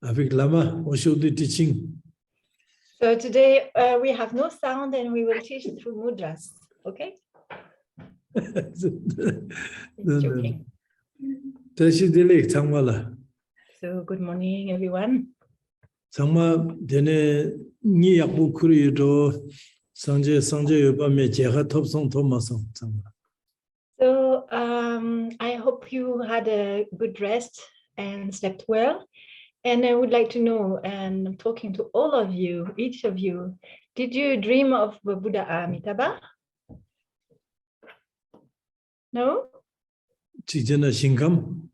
Avec Lama, aujourd'hui teaching. So today we have no sound and we will teach through mudras, okay? Joking. So good morning, everyone. 정말 되네 니 약부 그리도 상제 요밤에 제가 톱송 도마송 정말. So I hope you had a good rest and slept well. And I would like to know, and I'm talking to all of you, each of you, did you dream of Buddha Amitabha? No? 지전의 신감?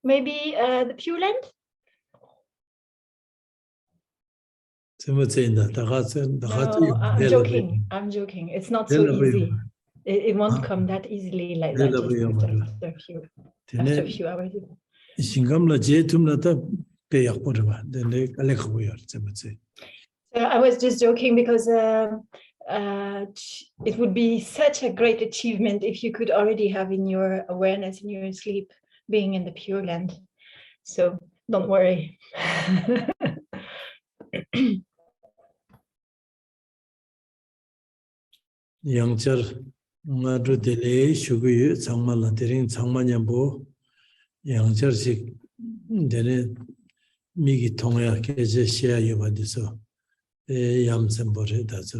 Maybe the Pure Land? No, I'm joking. It's not so easy. It won't come that easily like that after a few hours. So I was just joking because it would be such a great achievement if you could already have in your awareness, in your sleep, being in the Pure Land. So don't worry. 양철 나도 데레 슈구유 장만라 데링 장만년보 양철식 데네 미기 통해 계제 시야여 받아서 얌선보레 다서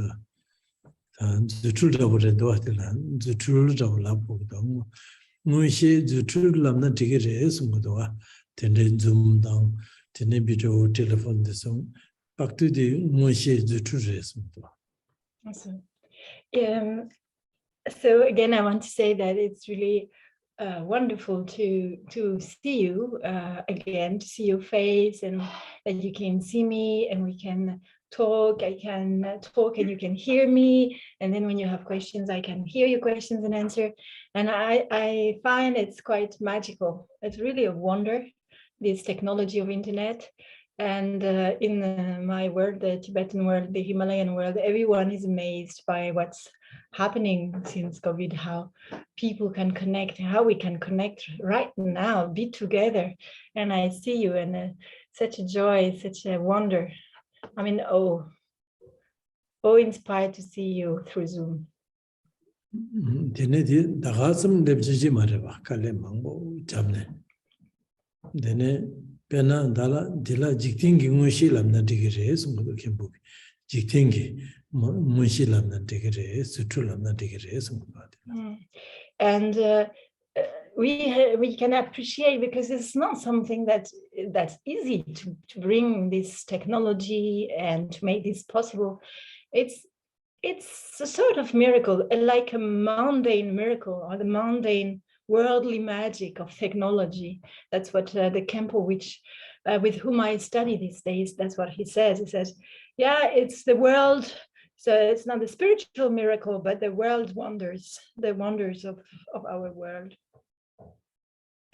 주출더보레도 하더라 주출더라보도 무시 주출람나 되게래 숨도와 데네 좀당 데네 비디오 텔레폰 데서 박두디 무시 주출해 숨도. Awesome. So again, I want to say that it's really wonderful to see you again, to see your face, and that you can see me and we can talk. I can talk and you can hear me. And then when you have questions, I can hear your questions and answer. And I find it's quite magical. It's really a wonder, this technology of internet. And in my world, the Tibetan world, the Himalayan world, everyone is amazed by what's happening since COVID, how people can connect, how we can connect right now, be together. And I see you, and such a joy, such a wonder. I mean, inspired to see you through Zoom. Pena dala dila jiktingi ngushi lamna digire sumdo kembu jiktingi ngushi lamna digire sutu lamna digire sumdo. And we can appreciate, because it's not something that's easy to bring this technology and to make this possible. It's a sort of miracle, like a mundane miracle, or the mundane worldly magic of technology. That's what the Kempo, with whom I study these days, that's what he says. He says, yeah, it's the world. So it's not the spiritual miracle, but the world wonders, the wonders of our world.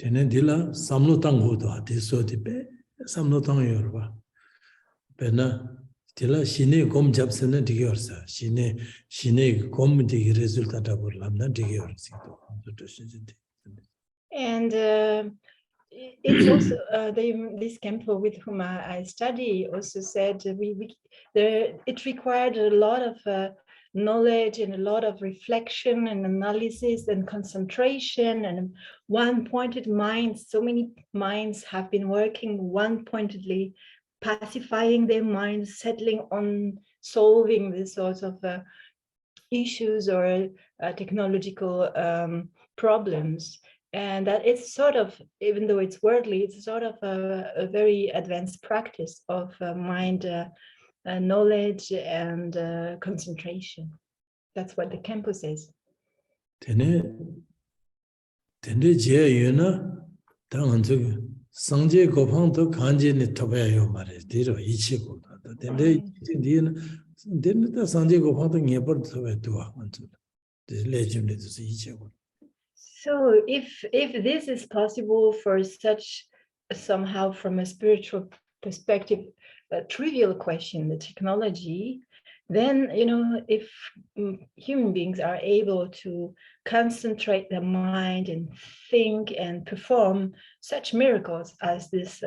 Tenendila samlotang hodo atiso tipe samlotang yorba. Pena tila shine gom japsena diyorsa shine gom digi resultat abur lamna diyorsi. And it's also this Kempo with whom I study also said it required a lot of knowledge and a lot of reflection and analysis and concentration and one-pointed minds. So many minds have been working one-pointedly, pacifying their minds, settling on solving these sorts of issues or technological problems. And that it's sort of, even though it's worldly, it's sort of a very advanced practice of mind knowledge and concentration. That's what the Kempo says. Tene je yuna tanganzu sangje gopang to kanje ne tobaya yo mare diro ichi ko da tene ta sangje gopang to ngepar tobaya tuwa anzu de legend is ichi ko. So if this is possible for such somehow from a spiritual perspective, a trivial question, the technology, then, if human beings are able to concentrate their mind and think and perform such miracles as this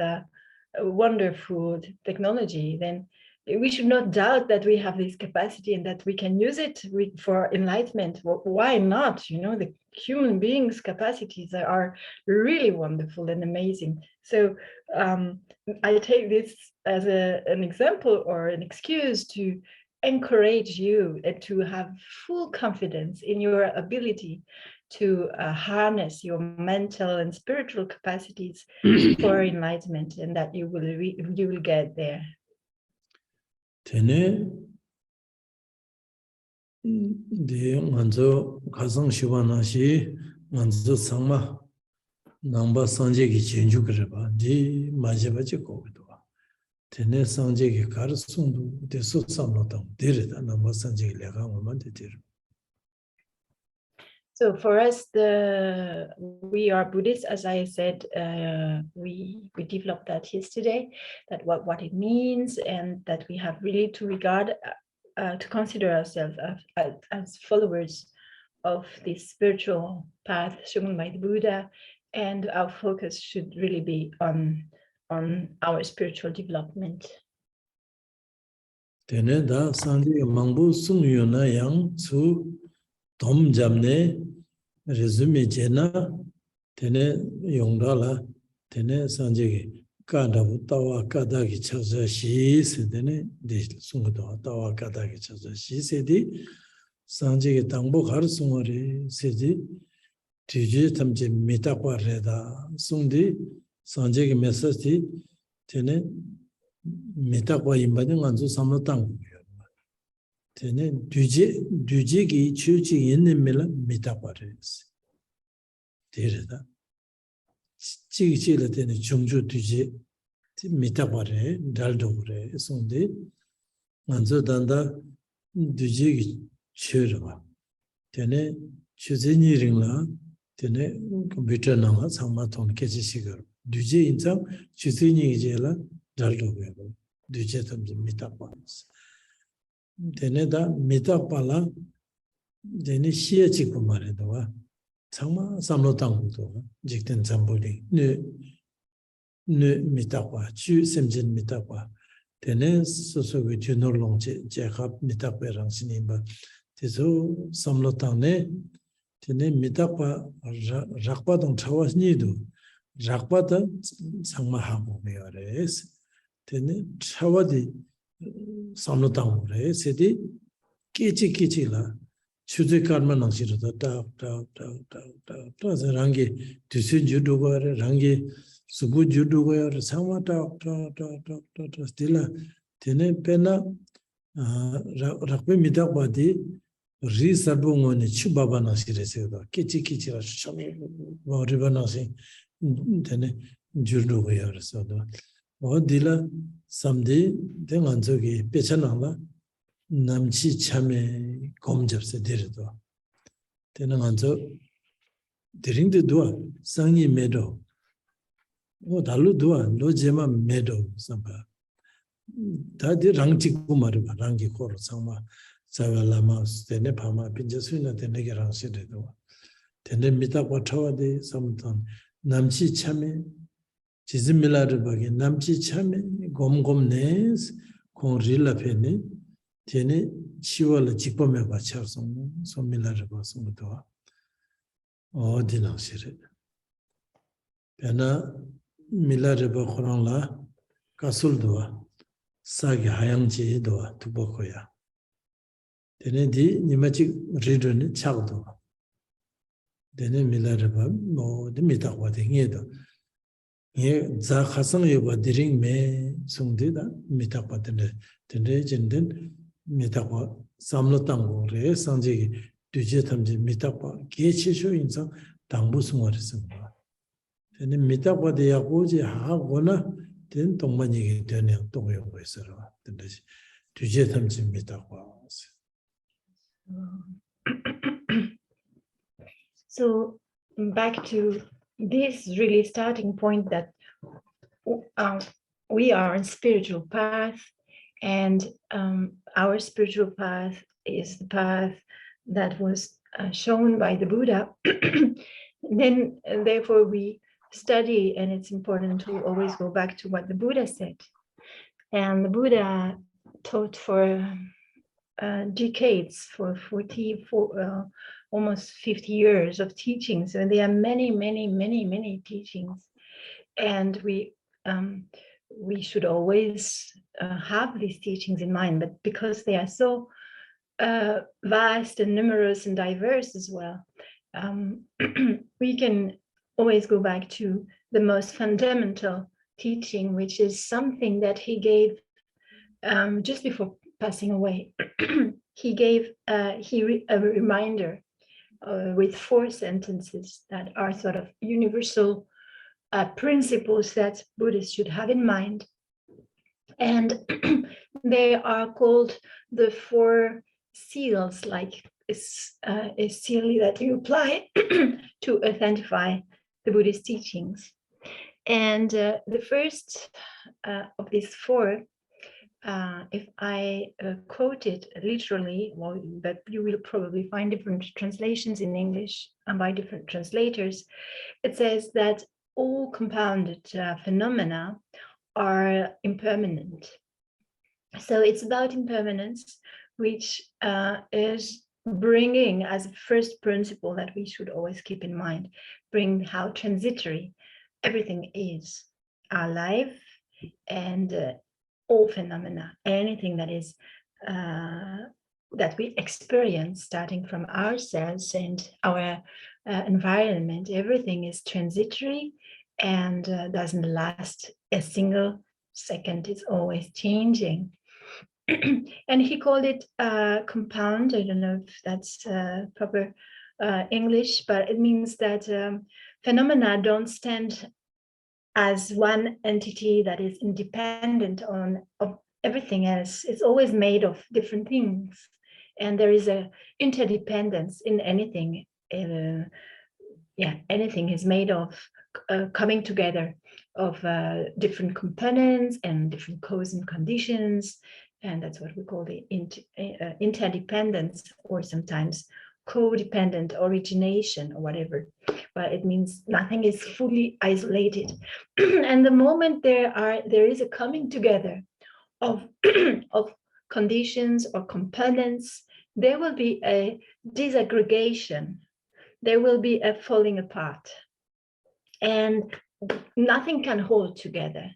wonderful technology, then we should not doubt that we have this capacity and that we can use it for enlightenment. Why not? The human beings' capacities are really wonderful and amazing. So I take this as an example or an excuse to encourage you and to have full confidence in your ability to harness your mental and spiritual capacities for enlightenment, and that you will get there. Tene de nganzo khasang shibana shi nganzo sangma namba sanje gi chenju kreba di majeba che ko do tene sanje gi kar sundu de so samno tam dire da namba sanje gi lega ngoma de dire. So for us, we are Buddhists, as I said, we developed that yesterday, that what it means, and that we have really to regard, to consider ourselves as followers of this spiritual path shown by the Buddha, and our focus should really be on our spiritual development. Tene da sanje mangbu sung yona yang su Tom jamne resume jena tene yongdala tene sanje kada tawa kada ki chaza shi se tene de sungdo tawa kada ki chaza shi se di sanje ki tangbo har sungore se di tije tamje metakwa reda sungdi sanje ki message di tene metakwa imbade nganzo samlo tangbo tene duje ki chuchi yennemela mitapares dereda chigi tene chungju duje mitapare daldore sonde manzo danda duje ki churwa tene chuzeni ringla tene computer na samma ton keji sigar duje insa chuzeni jela daldore duje tam mitapares tene da mitapala tene shie chikpo mare dowa changma samlo tangpo dowa jikten chamboli ne mitapwa chu semjen mitapwa tene sosogo junor longche jekab mitapwa rangsini ba teso samlo tangne tene mitapwa rakpa tong chawas nido rakpa ta changma hamo mewares tene chawadi samlo tangure sedi kichi la chuze karma nangshiro ta rangi tusu judo go rangi subu judo go sama ta stila tene pena rakpe midak badi ri sarbo ngone chubaba nangshire se do kichi la chami riba nangshi tene judo go so do dila samdi denganzogi pechanangla namchi chame komjapse dirido denganzo diringde dua sangi medo dalu dua lo jema medo samba dadi rangchi kumariba rangi koro sangma savalama tene pama pinjasuna tene ge rangsi dedo tene mitakwa chawade samtan namchi chame 지즈밀라르 바게 남치 참에 곰곰네스 공 릴라페네 테네 치월을 직범에 받쳐서 소밀라르 바송도 어디나시레 베나 밀라르 바코랑라 가술도와 사기 하양지도와 두보코야 테네디 니마치 리드네 차고도 테네 밀라르 바뭐 미타와 댕에도 예 자카성 요바 드링 메 송데다 미타파 텐데 진든 미타파 삼로 땅고레 상제기 뒤제 탐지 미타파 개치쇼 인상 당부 송어르습니다. 근데 미타파데 야고지 하고나 된 동반이기 되네 동요고 있어요. 근데 뒤제 탐지 미타파. So back to this really starting point that we are on spiritual path, And our spiritual path is the path that was shown by the Buddha. Then, therefore, we study, and it's important to always go back to what the Buddha said. And the Buddha taught for decades, for 44, almost 50 years of teachings. And there are many, many, many, many teachings. And we should always have these teachings in mind, but because they are so vast and numerous and diverse as well, we can always go back to the most fundamental teaching, which is something that he gave just before passing away. He gave a reminder with 4 sentences that are sort of universal principles that Buddhists should have in mind. And they are called the 4 seals, like a seal that you apply to authentify the Buddhist teachings. And the first of these 4, if I quote it literally, well, but you will probably find different translations in English and by different translators, it says that all compounded phenomena are impermanent. So it's about impermanence, which is bringing as a first principle that we should always keep in mind, bring how transitory everything is, our life and all phenomena, anything that is that we experience, starting from ourselves and our environment, everything is transitory and doesn't last a single second. It's always changing. And he called it compound. I don't know if that's proper English, but it means that phenomena don't stand as one entity that is independent of everything else. It's always made of different things, and there is a interdependence in anything. Anything is made of coming together of different components and different causes and conditions, and that's what we call the interdependence, or sometimes codependent origination or whatever. But it means nothing is fully isolated. And the moment there is a coming together of of conditions or components, there will be a disaggregation, there will be a falling apart, and nothing can hold together.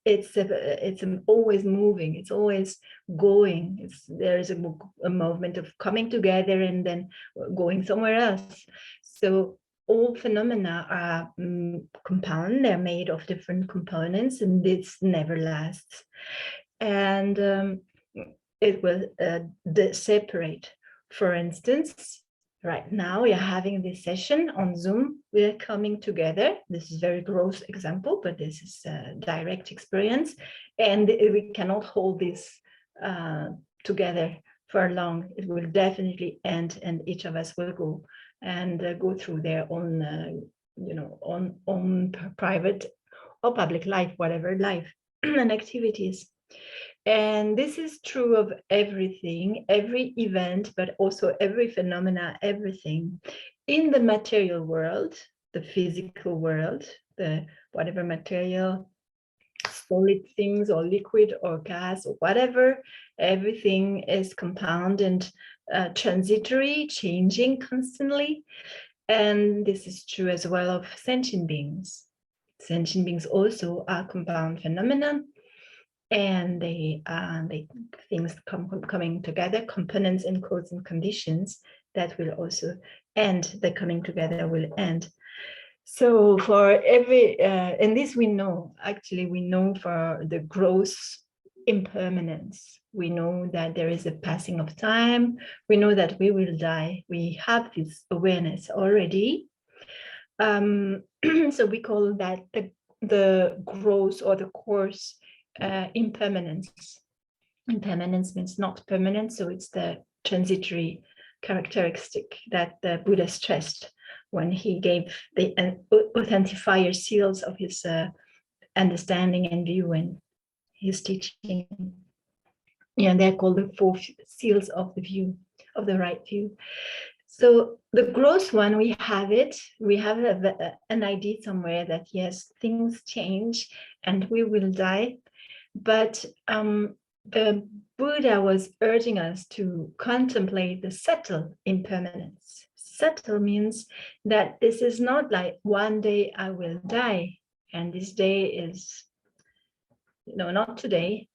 It's always moving, it's always going. There is a movement of coming together and then going somewhere else. So all phenomena are compound, they're made of different components, and this never lasts. And it will separate. For instance, right now we are having this session on Zoom. We are coming together. This is a very gross example, but this is a direct experience. And we cannot hold this together for long. It will definitely end, and each of us will go and go through their own, own private or public life, whatever life and activities. And this is true of everything, every event, but also every phenomena, everything in the material world, the physical world, the whatever material, solid things or liquid or gas or whatever, everything is compound and transitory, changing constantly. And this is true as well of sentient beings. Sentient beings also are compound phenomena. And they things coming together, components and codes and conditions that will also end. The coming together will end. So for every and this we know for the gross impermanence. We know that there is a passing of time. We know that we will die. We have this awareness already. So we call that the gross or the coarse impermanence. Impermanence means not permanent, so it's the transitory characteristic that the Buddha stressed when he gave the authentifier seals of his understanding and view. And his teaching. Yeah, they're called the 4 seals of the view, of the right view. So the gross one, we have it. We have an idea somewhere that yes, things change and we will die. But the Buddha was urging us to contemplate the subtle impermanence. Subtle means that this is not like one day I will die, and this day is, not today,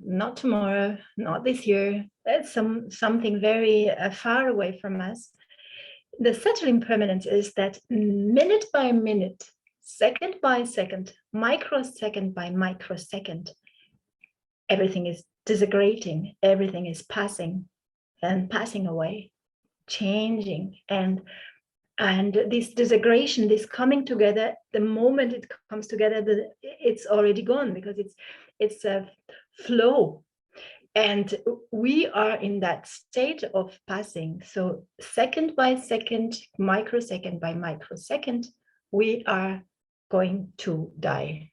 not tomorrow, not this year. That's something very far away from us. The subtle impermanence is that minute by minute, second by second, microsecond by microsecond, everything is disintegrating, everything is passing and passing away, changing. And this disintegration, this coming together, the moment it comes together, it's already gone, because it's a flow. And we are in that state of passing. So second by second, microsecond by microsecond, we are going to die.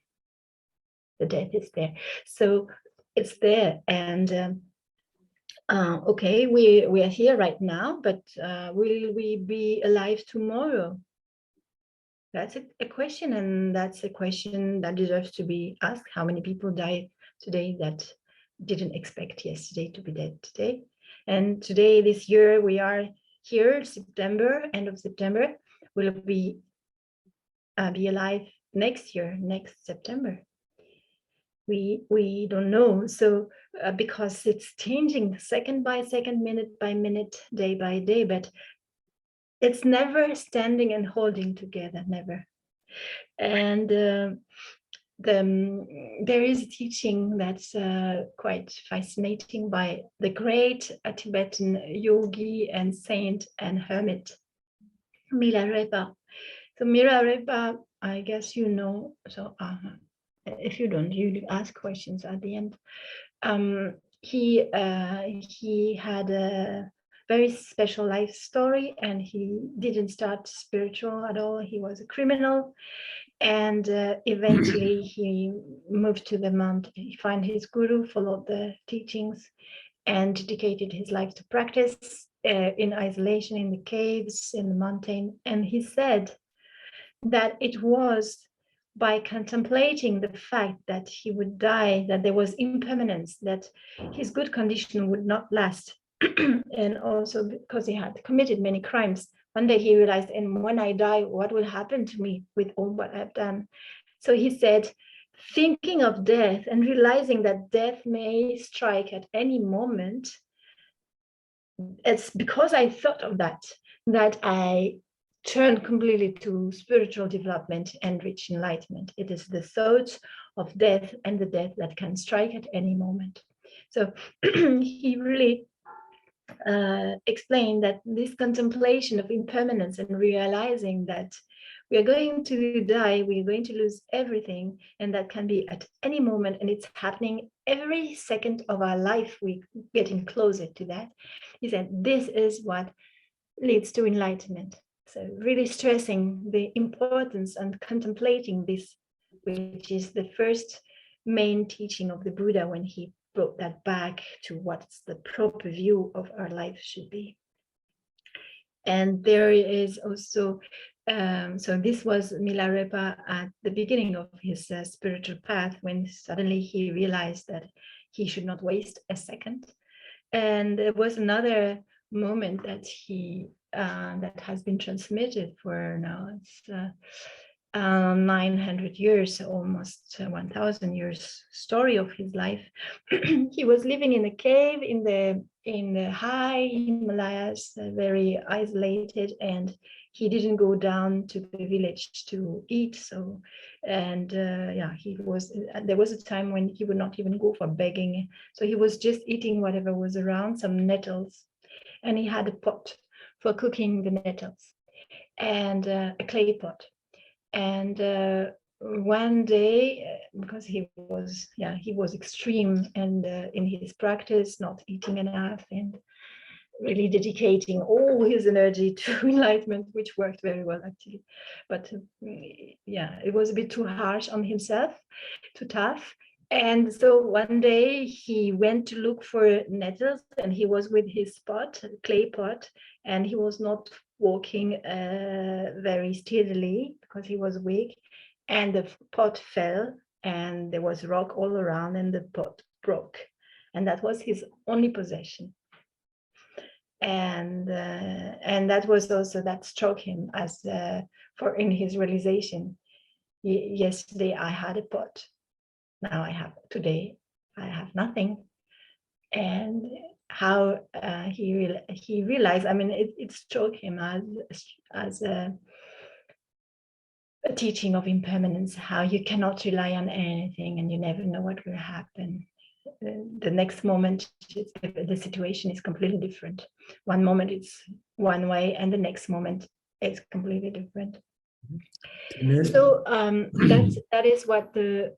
The death is there. So it's there. And okay, we are here right now, but will we be alive tomorrow? That's a question, and that's a question that deserves to be asked. How many people died today that didn't expect yesterday to be dead today? And today, this year, we are here, September, end of September. Will be alive next year, next September? We don't know. So because it's changing second by second, minute by minute, day by day, but it's never standing and holding together, never. And there is a teaching that's quite fascinating by the great Tibetan yogi and saint and hermit, Milarepa. So Milarepa, I guess you know, so if you don't, you ask questions at the end. He had a very special life story, and he didn't start spiritual at all. He was a criminal, and eventually he moved to the mountain. He found his guru, followed the teachings, and dedicated his life to practice in isolation, in the caves, in the mountain. And he said that it was by contemplating the fact that he would die, that there was impermanence, that his good condition would not last, and also because he had committed many crimes. One day he realized, and when I die, what will happen to me with all what I've done? So he said, thinking of death and realizing that death may strike at any moment, it's because I thought of that I turned completely to spiritual development and reach enlightenment. It is the thought of death and the death that can strike at any moment. So he really explained that this contemplation of impermanence and realizing that we are going to die, we are going to lose everything, and that can be at any moment, and it's happening every second of our life. We're getting closer to that. He said this is what leads to enlightenment. So really stressing the importance and contemplating this, which is the first main teaching of the Buddha when he brought that back to what's the proper view of our life should be. And there is also, so this was Milarepa at the beginning of his spiritual path, when suddenly he realized that he should not waste a second. And there was another moment that he that has been transmitted for now it's 900 years, almost 1000 years story of his life. He was living in a cave in the high Himalayas, very isolated, and he didn't go down to the village to eat. So, and there was a time when he would not even go for begging. So he was just eating whatever was around, some nettles, and he had a pot for cooking the nettles, and a clay pot. And one day, because he was extreme and in his practice, not eating enough and really dedicating all his energy to enlightenment, which worked very well actually. But it was a bit too harsh on himself, too tough. And so one day he went to look for nettles, and he was with his pot, clay pot, and he was not walking very steadily because he was weak, and the pot fell, and there was rock all around, and the pot broke, and that was his only possession. And that was also, that struck him as for in his realization. Yesterday I had a pot, now today I have nothing. And how he realized, I mean, it struck him as a teaching of impermanence, how you cannot rely on anything and you never know what will happen. The next moment, the situation is completely different. One moment it's one way, and the next moment it's completely different. So that is what the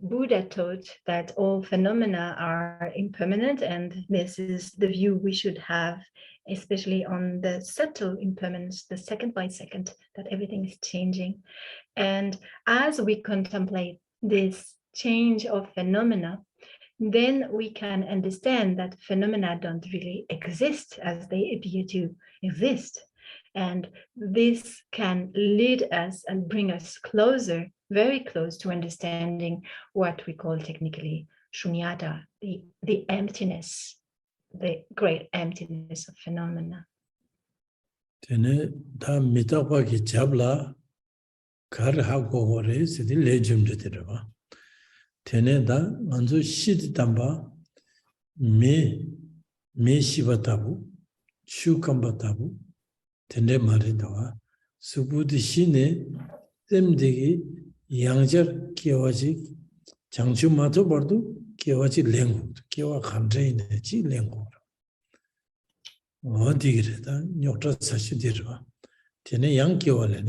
Buddha taught, that all phenomena are impermanent, and this is the view we should have, especially on the subtle impermanence, the second by second, that everything is changing. And as we contemplate this change of phenomena, then we can understand that phenomena don't really exist as they appear to exist. And this can lead us and bring us closer, very close to understanding what we call technically shunyata, the emptiness, the great emptiness of phenomena. Tene da Amitabha ki jabla kar ha gore sidi lejum jeterwa. Tene da manzo shid tamba me shivatabu shukambatabu tene maridawa subudi shine temdegi yangjar kiwaji 장주 마저 버도 기와지 랭고 기와 간제이네 지 랭고 어디그래다 녀터 사시디르와 테네 양기와래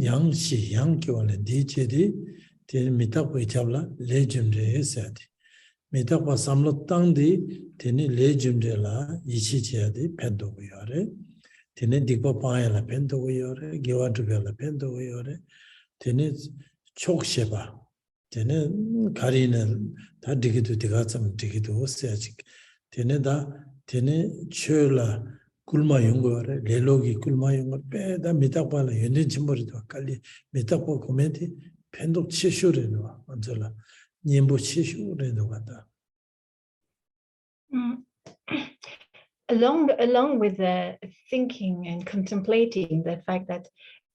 양시 양기와래 디체디 테 미타고 잡라 레전드에 해야지 미타고 삼로 땅디 테네 레전드라 이치지야디 펜도고요래 테네 디고 파야라 펜도고요래 기와드벨라 펜도고요래 테네 촉셰바 테네 가리는 다 디기도 디가참 디기도 오세야지 테네 다 테네 쳬라 굴마 용거래 레로기 굴마 용거 빼다 미탁발라 연진 침벌이도 깔리 미탁보 코멘티 펜도 치슈레노 언절라 님보 치슈레노 간다. Along with the thinking and contemplating the fact that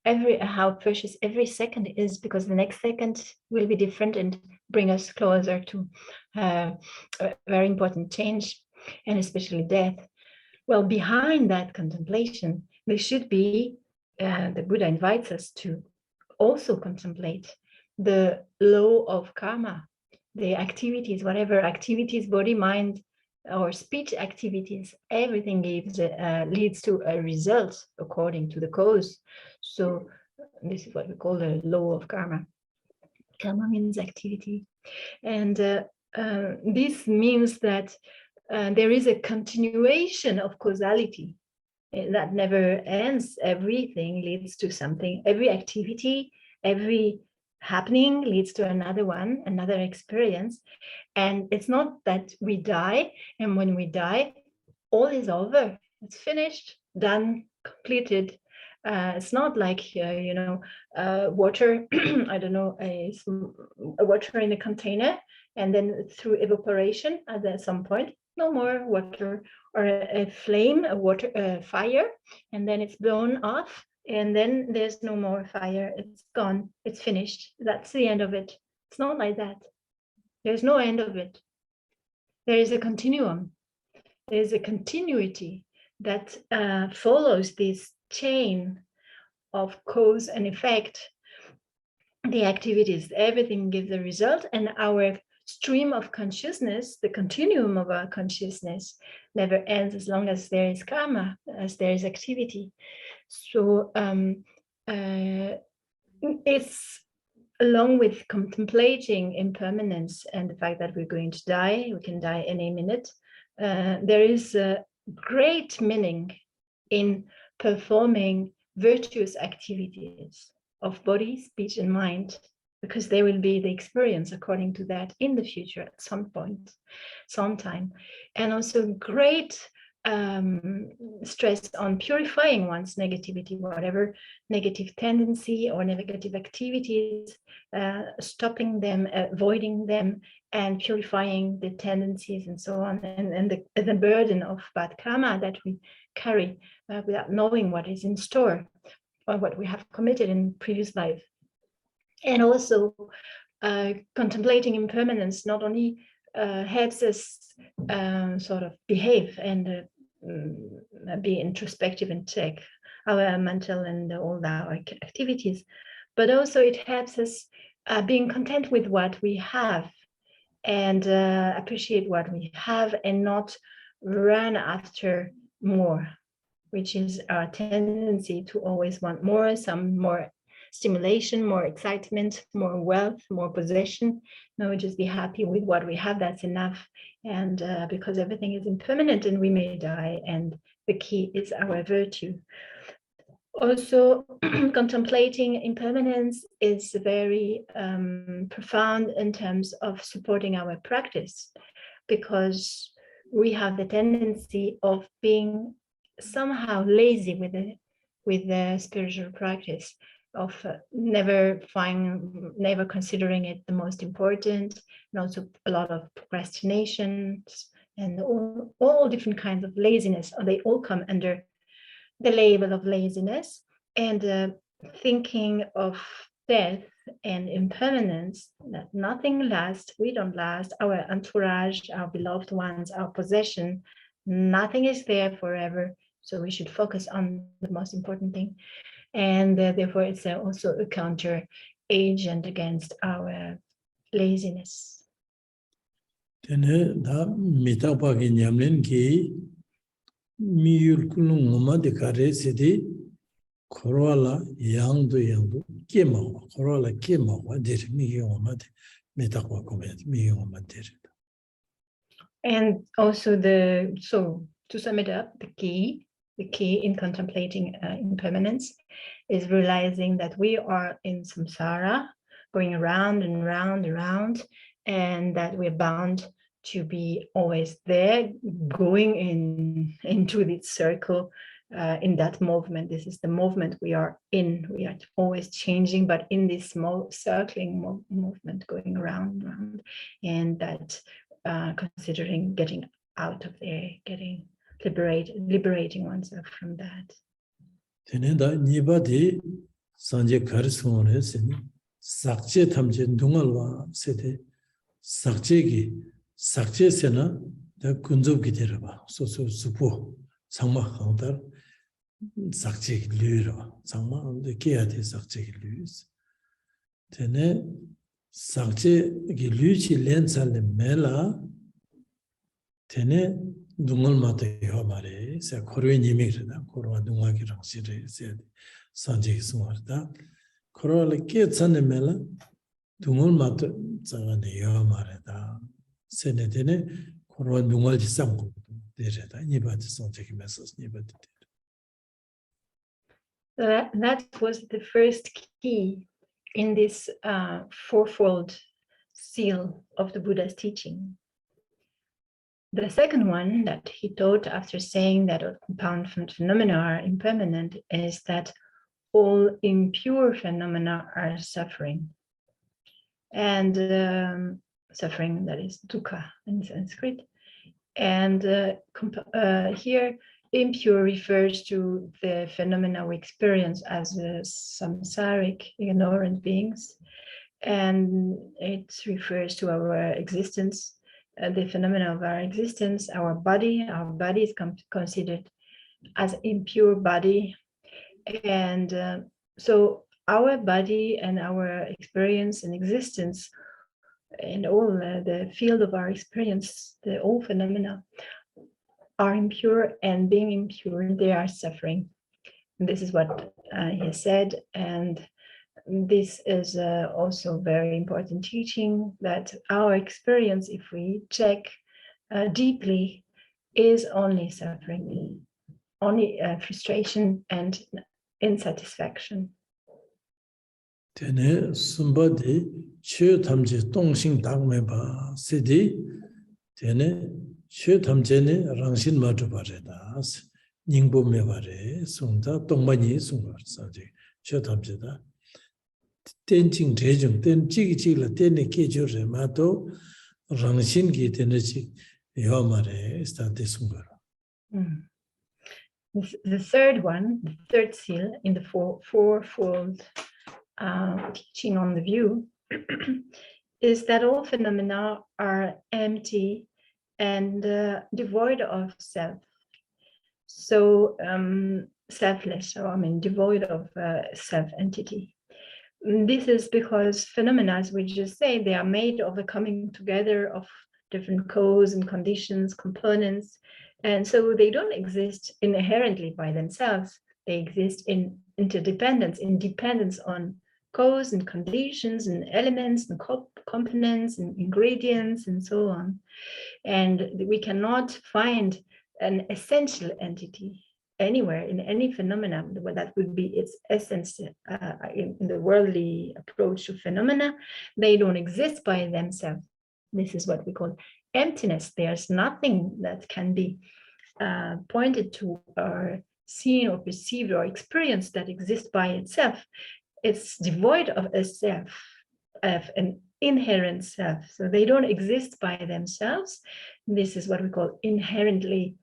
how precious every second is, because the next second will be different and bring us closer to a very important change, and especially death. Well, behind that contemplation, there should be, the Buddha invites us to also contemplate the law of karma, the activities, whatever activities, body, mind, or speech activities, everything leads to a result according to the cause. So this is what we call the law of karma. Karma means activity. And this means that there is a continuation of causality that never ends. Everything leads to something. Every activity, every happening leads to another one, another experience. And it's not that we die, and when we die, all is over. It's finished, done, completed. It's not like water. I don't know, a water in a container, and then through evaporation at some point, no more water, or a flame, a fire, and then it's blown off, and then there's no more fire. It's gone. It's finished. That's the end of it. It's not like that. There's no end of it. There is a continuum. There is a continuity that follows this chain of cause and effect. The activities, everything gives a result, and our stream of consciousness, the continuum of our consciousness, never ends as long as there is karma, as there is activity. So it's along with contemplating impermanence and the fact that we're going to die, we can die any minute, there is a great meaning in performing virtuous activities of body, speech, and mind, because they will be the experience according to that in the future at some point, sometime. And also great stress on purifying one's negativity, whatever negative tendency or negative activities, stopping them, avoiding them, and purifying the tendencies and so on, and the burden of bad karma that we carry without knowing what is in store or what we have committed in previous life. And also contemplating impermanence not only helps us sort of behave and be introspective and check our mental and all our activities, but also it helps us being content with what we have and appreciate what we have and not run after more, which is our tendency to always want more, some more stimulation, more excitement, more wealth, more possession. No, we just be happy with what we have, that's enough. And because everything is impermanent and we may die, and the key is our virtue. Also, contemplating impermanence is very profound in terms of supporting our practice, because we have the tendency of being somehow lazy with the spiritual practice, of never considering it the most important, and also a lot of procrastination and all different kinds of laziness. They all come under the label of laziness, and thinking of death and impermanence, that nothing lasts, we don't last, our entourage, our beloved ones, our possession, nothing is there forever. So we should focus on the most important thing. And therefore it's also a counter agent against our laziness. Tene da Amitabha ki nyamlen ki miyul kulung ngoma de kare sedi korwala yangdu kema korwala kema wa der miyul ngoma de Amitabha komet miyul ngoma der. And also to sum it up, the key in contemplating impermanence is realizing that we are in samsara, going around and round and round, and that we're bound to be always there, going into this circle, in that movement. This is the movement we are in. We are always changing, but in this small circling movement, going around and round, and that considering getting out of there, getting liberating oneself from that. Tene da niba di sanje karisone seni sakche thamje dungalwa sede sakche sena da kunjob gideraba so supo sangma hangdar sakche lyura sangma ande kiade sakche lyus tene sakche gi lyuchi lensal mela tene dungal mate yo mare se korwe nimigda korwa dungaki rangsire se sanje sumarda korwa le ke tsane mela dungal mate tsane yo mare da sene tene korwa dungal ji samgo dere da niba de sanje ki mesas niba de. That was the first key in this fourfold seal of the Buddha's teaching. The second one that he taught after saying that all compound phenomena are impermanent is that all impure phenomena are suffering. And suffering, that is dukkha in Sanskrit. And here, impure refers to the phenomena we experience as samsaric, ignorant beings. And it refers to our existence. The phenomena of our existence, our body is considered as impure body. And so our body and our experience and existence and all the field of our experience, all phenomena are impure, and being impure, they are suffering. And this is what he said. And this is also very important teaching, that our experience, if we check deeply, is only suffering, only frustration and insatisfaction. Tene somebody chö thamje tongsing dangme ba sidi tene chö thamje ne rangshin ma tu bare da ningbo me bare sungda tongmani sungar saje chö thamje da tenjing rejung ten chigi chigi la tene ke jo re ma to rangshin gi tene chi yo mare sta de sungar. The third one, the third seal in the fourfold teaching on the view is that all phenomena are empty and devoid of self. So selfless, or I mean devoid of self-entity. This is because phenomena, as we just say, they are made of a coming together of different causes and conditions, components, and so they don't exist inherently by themselves. They exist in interdependence, in dependence on cause and conditions and elements and components and ingredients and so on. And we cannot find an essential entity anywhere in any phenomenon where that would be its essence in the worldly approach to phenomena. They don't exist by themselves. This is what we call emptiness. There's nothing that can be pointed to or seen or perceived or experienced that exists by itself. It's devoid of a self, of an inherent self. So they don't exist by themselves. This is what we call inherently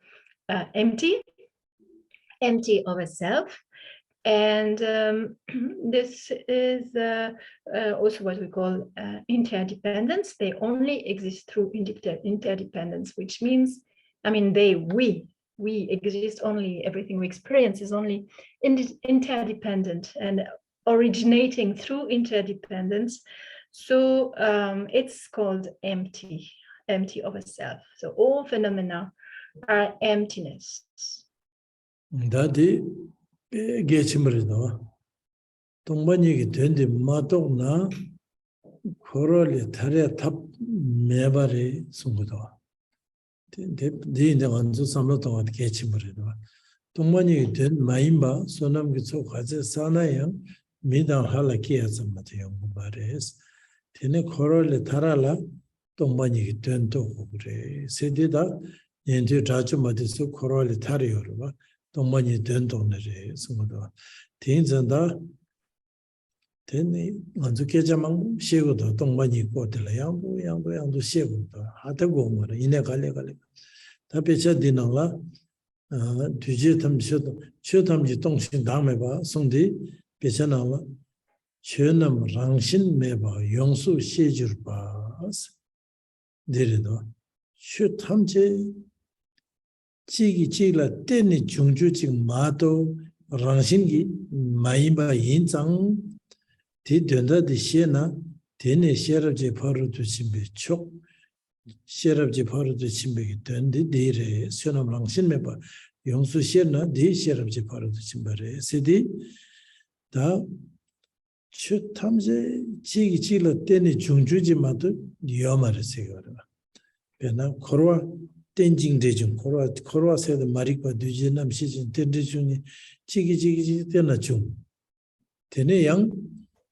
empty of a self. And this is also what we call interdependence. They only exist through interdependence, which means, I mean, we exist only, everything we experience is only interdependent and originating through interdependence. So it's called empty of a self. So all phenomena are emptiness. Dadi gechimrido 동반이기 된데 마동나 코로리 타레 탑 메바리 숨고도 데데 완전 삼로동안 게치버리도 동반이기 된 마임바 소남기 속하제 사나양 미당 할라키야서 맞아요 말레스 데네 코로리 타라라 동반이기 된도 그래 세디다 연주 자주 맞아서 코로리 타리요로 동반이 된도네래 숨고도 대인전다 되네 먼저 계좌망 시고도 동반이 있고들 양도 시고도 하다고 뭐라 이내 갈래 답변자 디나라 뒤지 탐셔도 최탐지 동신 다음에 봐 송디 배전나와 최남 랑신 매봐 용수 시줄 봐 데르도 최탐지 지기지라 때니 중주직 마도 랑신기 마이바 인장 디던다디 시에나 데네 셰럽제 파르도 심베 촉 셰럽제 파르도 심베기 된디 데레 스나랑 신메바 용수 시에나 디 셰럽제 파르도 심바레 세디 다 추탐제 지기지라 때니 중주지 마도 니어마르 세거라 베나 코로아 땡징대중 코로아 세드 마리과 뒤지남 시즌 텐데중이 지기지기 때나 중 데네 양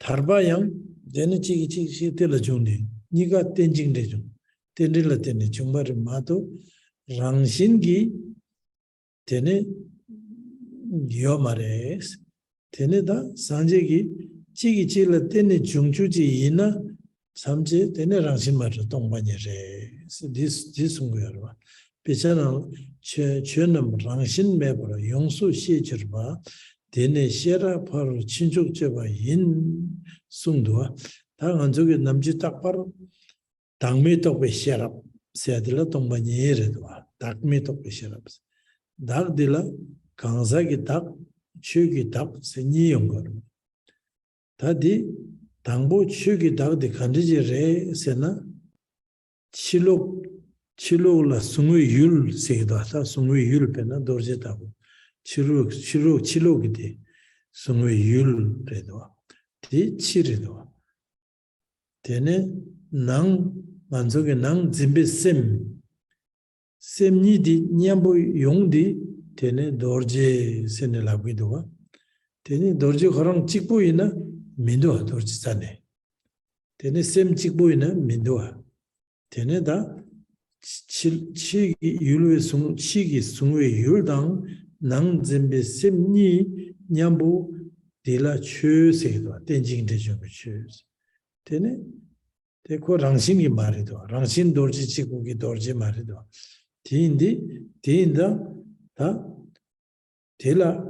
tarbayang dene chigi tela jungde niga tenjing de jung tenrila tene chungbar mato rangshin gi tene yomares tene da sanje gi chigi chila tene jungchuji ina samje tene rangshin mar dongbanye re this ngoyarwa pechana chenam rangshin mebra yongsu shechirba 데네 셰라 파로 친족제바 인 숭도와 당한 저게 남지 딱 바로 당미떡배 셰라 세들라 동반이에도 닭미떡배 셰라 닭딜라 강사기 닭 추기 닭 세니용 거로 다디 당보 추기 닭디 간지레 세나 칠로라 숭의 세다다 숭의 배나 도르제다고 치료기데 성의 율레도 디 치리도 데네 낭 만족의 낭 짐베 셈니디 냠보 용디 데네 도르제 세네라고도와 데네 도르제 거랑 찍보이나 민도와 도지산에 되네 셈 찍보이는 민도와 되네다 치기 율의 숭 치기 숭의 율당 낭zembe 셈니 냠보 데라 추세도 땡징데 좀 추 되네 대코 랑신이 말해도 랑신 도지 지국이 도지 말해도 디인다 다 데라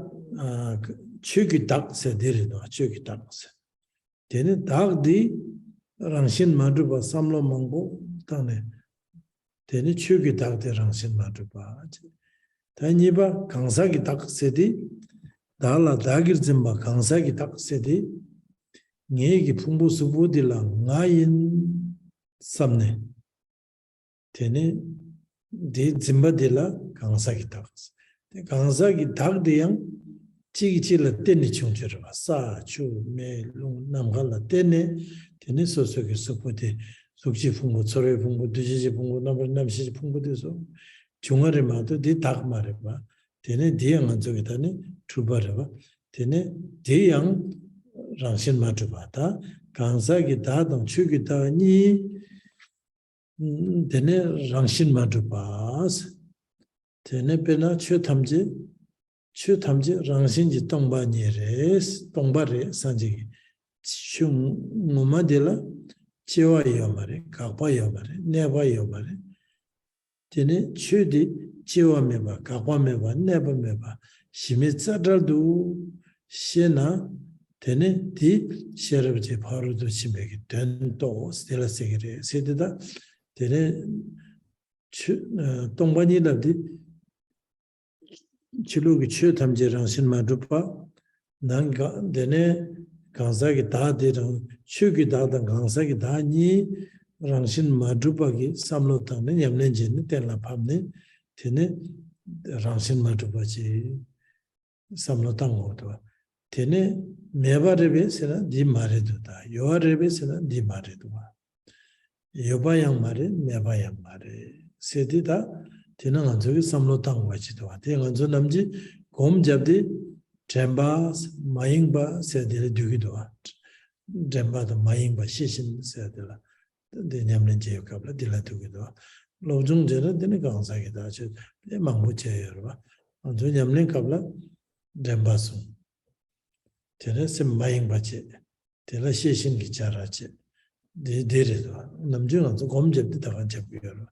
추기 닥세 데리도 추기 닥세 되네 닥디 랑신 마두바 삼로 망고 땅에 되네 추기 닥데 랑신 마두바 다니바 강사기 닥세디 달라 다기르즘바 강사기 닥세디 녜기 풍부수부딜라 나인 삼네 되네 데 짐바딜라 강사기 닥스 강사기 닥데양 지기질라 때니 총처럼 사추메롱 남갈라 때네 되네 소소기 수부디 속지 풍부 소리 풍부 두지지 풍부 남시 풍부돼서 중화를 마도 네 말해 봐. 되네 대양한 쪽에다니 주바르바. 되네 대양 랑신 마주바다. 강사기 다동 추기다니 되네 랑신 마주바스. 되네 베나 최탐지 랑신지 동바니레스 동바레 산지기 슝무마딜라 지와요 말에 각바요 말에 네바요 말에 되네 추디 지와메바 각바메바 네바메바 시미자달도 시나 되네 디 셔르브제 바로도 심베기 된도 스텔라세게레 세드다 되네 동반이라디 치루기 추탐제랑 신마두파 난가 되네 강사기 다데랑 추기 다단 강사기 다니 랑신 마두바기 삼로타네 냠nen제네 텔라 팜네 테네 랑신 마두바지 삼로탄고도 테네 메바레베세나 디 마레도다 요아레베세나 디 마레도와 요바양 마레 메바양 마레 세디다 테는 안저기 삼로탄고지도 와 대안저 남지 곰잡디 젬바 마잉바 세디레 두기도와 젬바도 마잉바 시신 세디라 냠nen제 갑라 딜라 두기도 로중제는 되네 강사기다 저 망무제여 봐 안저 냠nen 갑라 젬바수 테레스 마잉바체 테라 시신 기자라체 데데레도 남중은 좀 곰잡디 다가 잡고요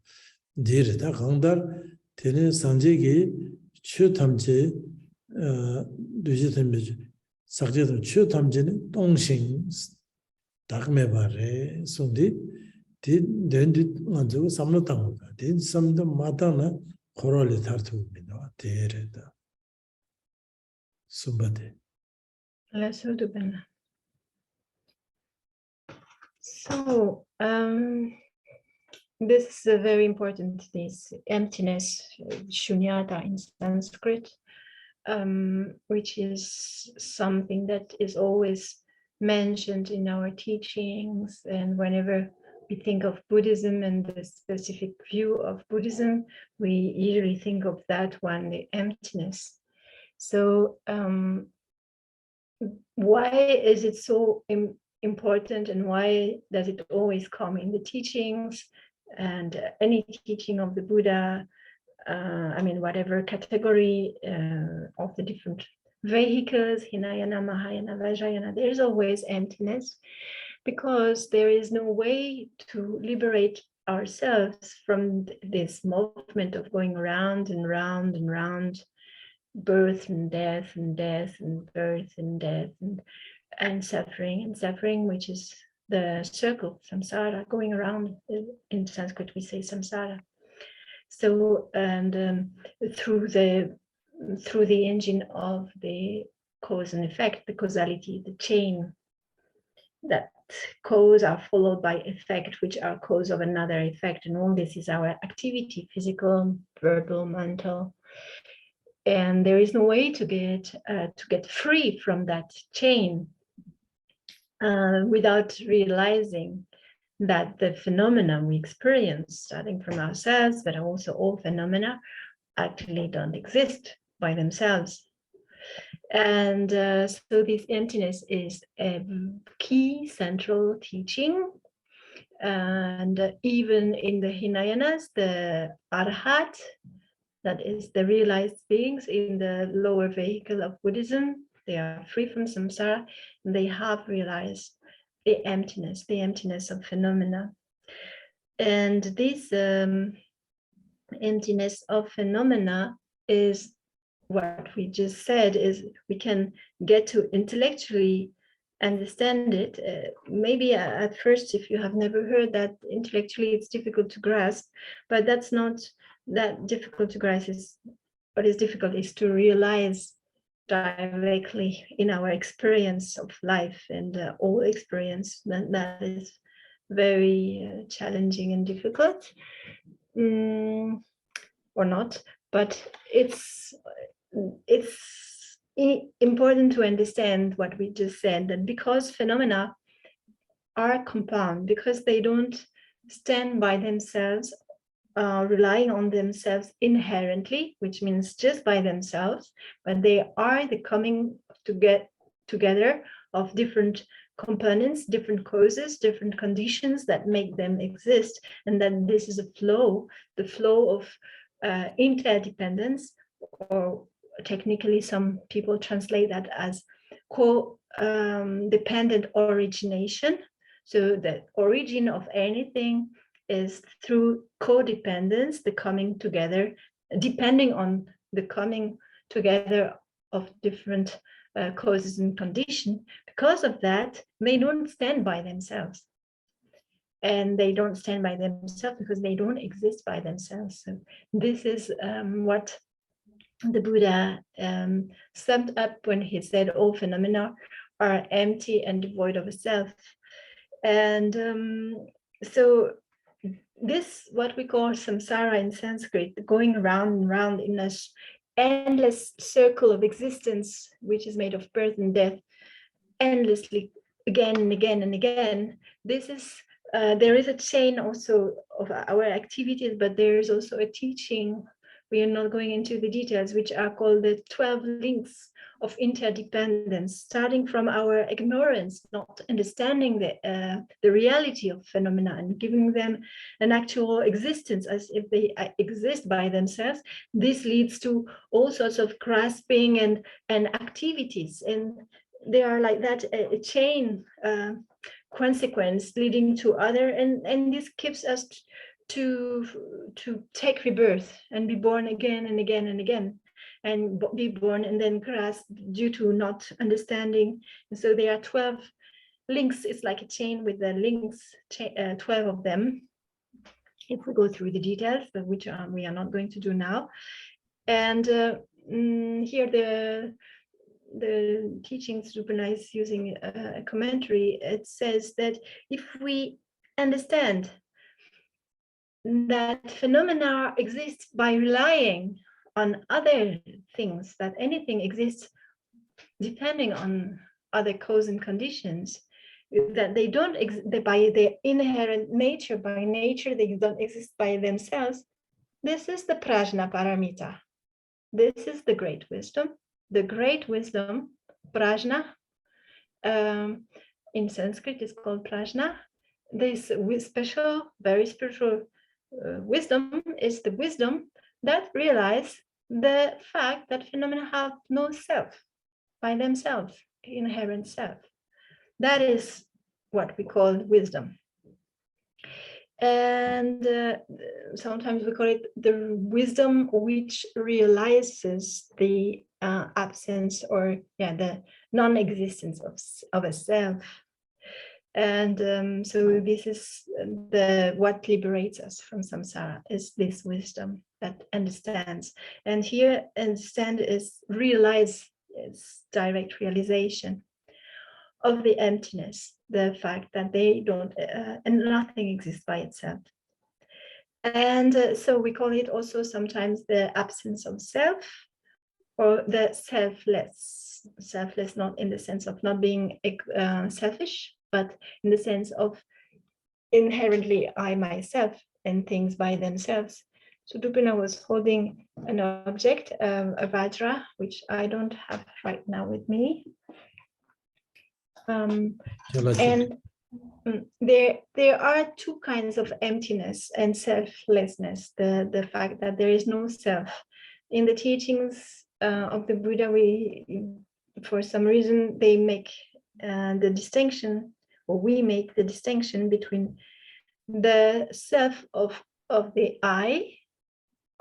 데레다 강달 테네 산제기 추탐제 두지템베 sakjedo chu tamjene tongshin dakme bare sundi di dendi anjo samno tangoda di samdo matana korole tartu bino tereda sumbade la sudubena. So this is a very important, this emptiness, shunyata in Sanskrit, which is something that is always mentioned in our teachings. And whenever we think of Buddhism and the specific view of Buddhism, we usually think of that one, the emptiness. So why is it so important, and why does it always come in the teachings and any teaching of the Buddha? I mean, whatever category of the different vehicles, Hinayana, Mahayana, Vajrayana, there's always emptiness, because there is no way to liberate ourselves from this movement of going round and round and round, birth and death and death and birth and death and suffering, which is the circle, samsara, going around. In Sanskrit we say samsara. So, and through the engine of the cause and effect, the causality, the chain, that cause are followed by effect, which are cause of another effect, and all this is our activity, physical, verbal, mental, and there is no way to get free from that chain without realizing that the phenomena we experience, starting from ourselves, but also all phenomena, actually don't exist by themselves. And so this emptiness is a key central teaching. And even in the Hinayanas, the Arhat, that is the realized beings in the lower vehicle of Buddhism, they are free from samsara, and they have realized the emptiness of phenomena. And this emptiness of phenomena is what we just said, is we can get to intellectually understand it. Maybe at first, if you have never heard that, intellectually it's difficult to grasp, but that's not that difficult to grasp. What is difficult is to realize directly in our experience of life, and all experience, that is very challenging and difficult. Or not, but it's important to understand what we just said, that because phenomena are compound, because they don't stand by themselves, relying on themselves inherently, which means just by themselves, but they are the coming together of different components, different causes, different conditions that make them exist, and that this is a flow, the flow of interdependence, or technically some people translate that as co-dependent origination. So the origin of anything is through codependence, the coming together, depending on the coming together of different causes and conditions. Because of that, they don't stand by themselves. And they don't stand by themselves because they don't exist by themselves. So this is what the Buddha summed up when he said all phenomena are empty and devoid of a self. And so this, what we call samsara in Sanskrit, going round and round in a endless circle of existence, which is made of birth and death, endlessly, again and again and again. This is there is a chain also of our activities, but there is also a teaching. We are not going into the details, which are called the 12 links of interdependence, starting from our ignorance, not understanding the reality of phenomena and giving them an actual existence as if they exist by themselves. This leads to all sorts of grasping and activities, and they are like that, a chain consequence leading to other, and this keeps us to take rebirth and be born again and again and again, and be born and then grasp due to not understanding. And so there are 12 links. It's like a chain with the links, 12 of them, if we go through the details, but which we are not going to do now. And here the teachings Drubpon is using a commentary. It says that if we understand that phenomena exist by relying on other things, that anything exists depending on other cause and conditions, that they don't exist by their inherent nature, by nature they don't exist by themselves. This is the prajna paramita. This is the great wisdom. The great wisdom, prajna, in Sanskrit is called prajna. This special, very spiritual wisdom is the wisdom that realizes the fact that phenomena have no self by themselves, inherent self. That is what we call wisdom. And sometimes we call it the wisdom which realizes the absence, or the non-existence of a self. And so this is what liberates us from samsara, is this wisdom that understands. And here, understand is realize, it's direct realization of the emptiness, the fact that they don't, and nothing exists by itself. And so we call it also sometimes the absence of self, or the selfless. Selfless, not in the sense of not being selfish, but in the sense of inherently I myself, and things by themselves. So Drupina was holding an object, a Vajra, which I don't have right now with me. And there are two kinds of emptiness and selflessness. The fact that there is no self. In the teachings of the Buddha, for some reason, they make the distinction, or we make the distinction between the self of the I,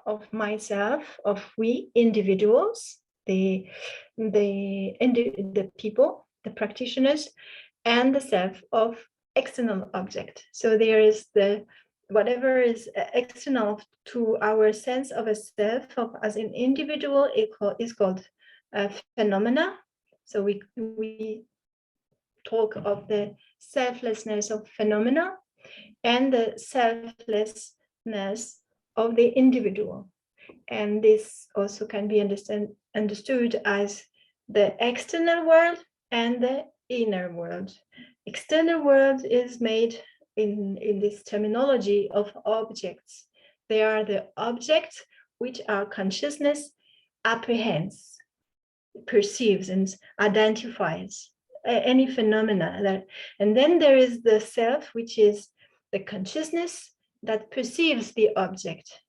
of myself, of we individuals, the people, the practitioners, and the self of external object. So there is the whatever is external to our sense of a self as an individual is called phenomena. So we talk of the selflessness of phenomena and the selflessness of the individual. And this also can be understood as the external world and the inner world. External world is made in this terminology of objects. They are the objects which our consciousness apprehends, perceives, and identifies any phenomena that, and then there is the self, which is the consciousness that perceives the object.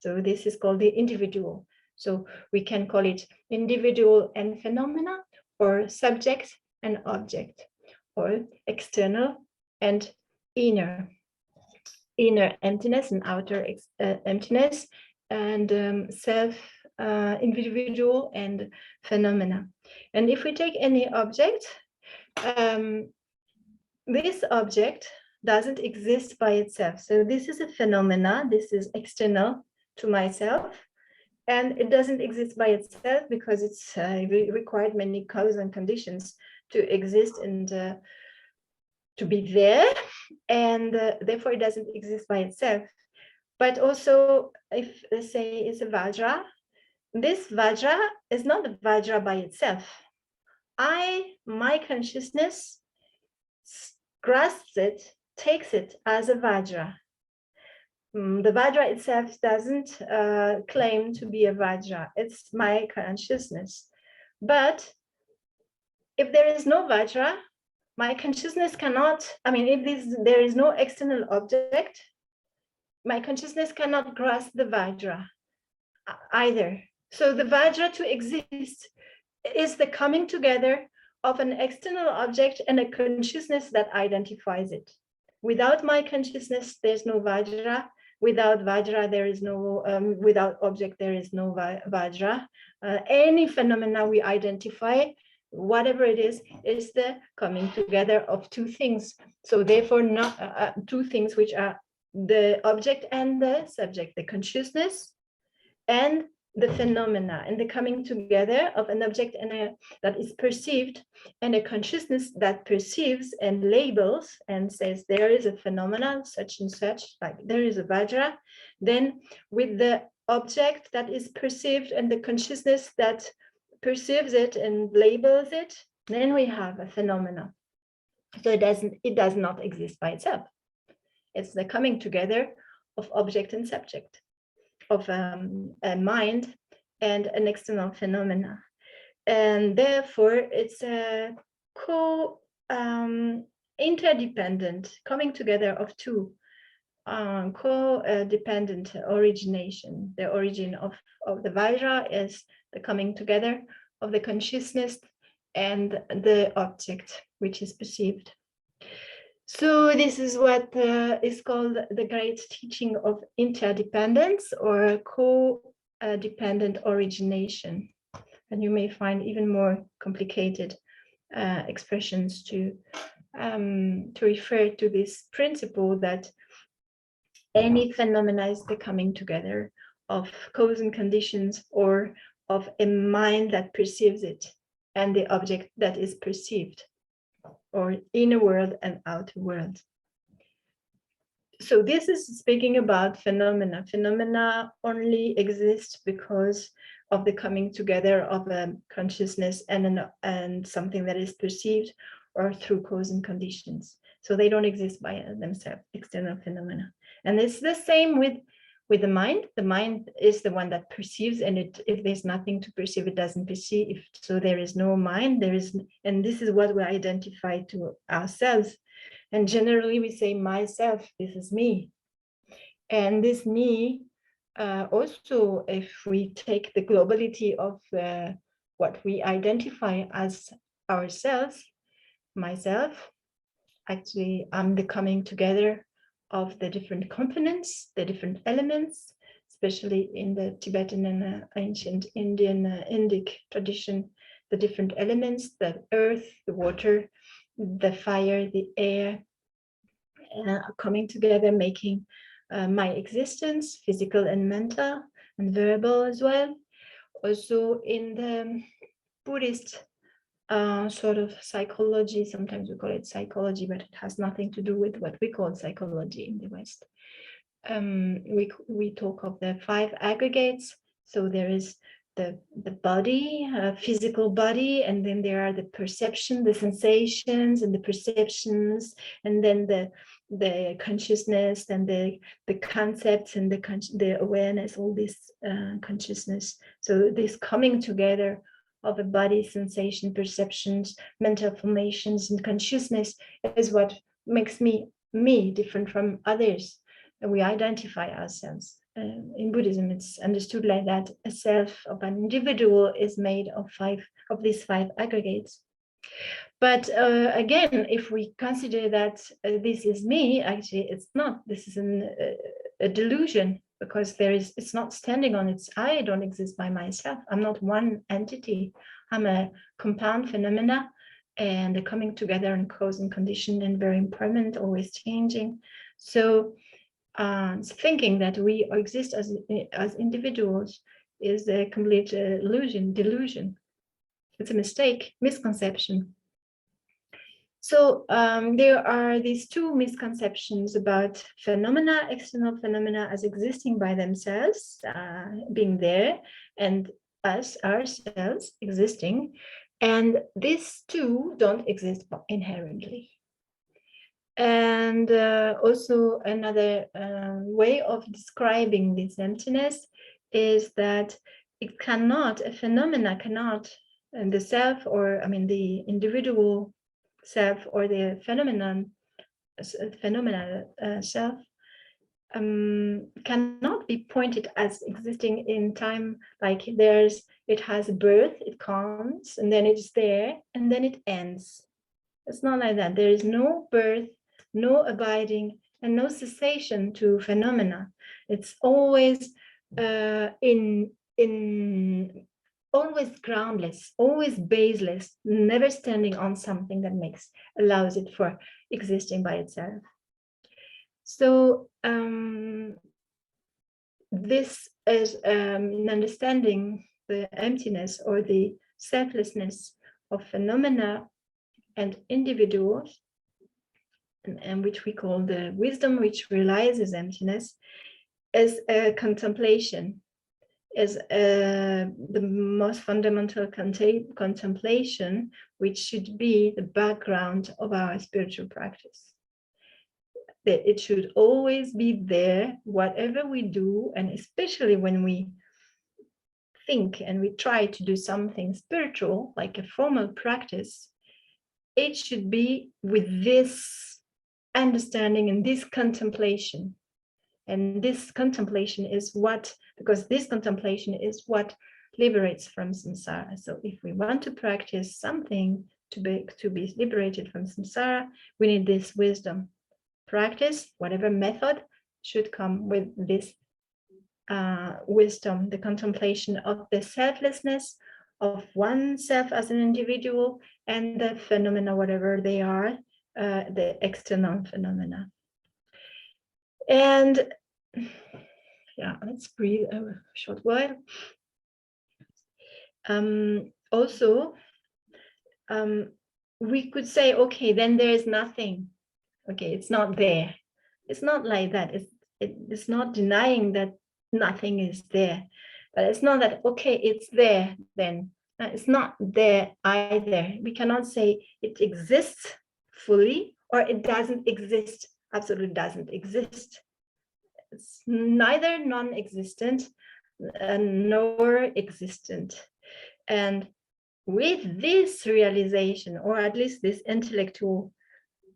So this is called the individual. So we can call it individual and phenomena, or subject and object, or external and inner emptiness and outer emptiness, and self, individual and phenomena. And if we take any object, this object doesn't exist by itself. So this is a phenomena, this is external to myself, and it doesn't exist by itself because it's required many causes and conditions to exist and to be there, and therefore it doesn't exist by itself. But also, if let's say it's a Vajra, this Vajra is not a Vajra by itself. My consciousness grasps it, takes it as a Vajra. The Vajra itself doesn't claim to be a Vajra, it's my consciousness. But if there is no Vajra, my consciousness cannot, if there is no external object, my consciousness cannot grasp the Vajra either. So the Vajra to exist is the coming together of an external object and a consciousness that identifies it. Without my consciousness, there's no Vajra. Without Vajra, there is no, without object, there is no Vajra. Any phenomena we identify, whatever it is the coming together of two things. So therefore, not two things which are the object and the subject, the consciousness and the phenomena, and the coming together of an object and that is perceived, and a consciousness that perceives and labels and says there is a phenomenon such and such, like there is a Vajra. Then with the object that is perceived and the consciousness that perceives it and labels it, then we have a phenomenon. So it does not exist by itself. It's the coming together of object and subject, of a mind and an external phenomena. And therefore it's a interdependent coming together of two co-dependent origination. The origin of the Vajra is the coming together of the consciousness and the object which is perceived. So this is what is called the great teaching of interdependence, or co-dependent origination. And you may find even more complicated expressions to refer to this principle that any phenomena is the coming together of cause and conditions, or of a mind that perceives it and the object that is perceived, or inner world and outer world. So this is speaking about phenomena. Phenomena only exist because of the coming together of a consciousness and something that is perceived, or through cause and conditions. So they don't exist by themselves, external phenomena. And it's the same with with the mind. The mind is the one that perceives, and if there's nothing to perceive, it doesn't perceive. So there is no mind, and this is what we identify to ourselves. And generally we say myself, this is me. And this me, also, if we take the globality of what we identify as ourselves, myself, actually, I'm the coming together of the different components, the different elements, especially in the Tibetan and ancient Indian Indic tradition, the different elements, the earth, the water, the fire, the air, coming together, making my existence, physical and mental and verbal as well. Also in the Buddhist sort of psychology, sometimes we call it psychology, but it has nothing to do with what we call psychology in the West. We talk of the 5 aggregates. So there is the body, physical body, and then there are the perception, the sensations and the perceptions, and then the consciousness and the concepts and the awareness, all this consciousness. So this coming together of a body, sensation, perceptions, mental formations, and consciousness is what makes me different from others. And we identify ourselves. In Buddhism, it's understood like that. A self of an individual is made of these 5 aggregates. But again, if we consider that this is me, actually it's not. This is a delusion, because it's not standing on its. I don't exist by myself. I'm not one entity. I'm a compound phenomena, and coming together and cause and condition, and very impermanent, always changing. So thinking that we exist as individuals is a complete delusion. It's a mistake, misconception. So there are these 2 misconceptions about phenomena, external phenomena as existing by themselves, being there, and us, ourselves, existing. And these 2 don't exist inherently. And also another way of describing this emptiness is that a phenomena cannot, and the self, or the individual self, or the phenomena self, cannot be pointed as existing in time, like it has a birth, it comes, and then it's there, and then it ends. It's not like that. There is no birth, no abiding, and no cessation to phenomena. It's always always groundless, always baseless, never standing on something that allows it for existing by itself. So this is an understanding the emptiness or the selflessness of phenomena and individuals, and which we call the wisdom which realizes emptiness, as a contemplation, as the most fundamental contemplation, which should be the background of our spiritual practice. That it should always be there, whatever we do, and especially when we think and we try to do something spiritual, like a formal practice, it should be with this understanding and this contemplation. And this contemplation is because this contemplation is what liberates from samsara. So if we want to practice something to be liberated from samsara, we need this wisdom. Practice, whatever method, should come with this wisdom, the contemplation of the selflessness of oneself as an individual, and the phenomena, whatever they are, the external phenomena. And let's breathe a short while. Also, we could say, okay, then there is nothing. Okay, it's not there. It's not like that. It's not denying that nothing is there, but it's not that, okay, it's there then. It's not there either. We cannot say it exists fully or it doesn't exist, absolutely doesn't exist. neither non-existent nor existent. And with this realization, or at least this intellectual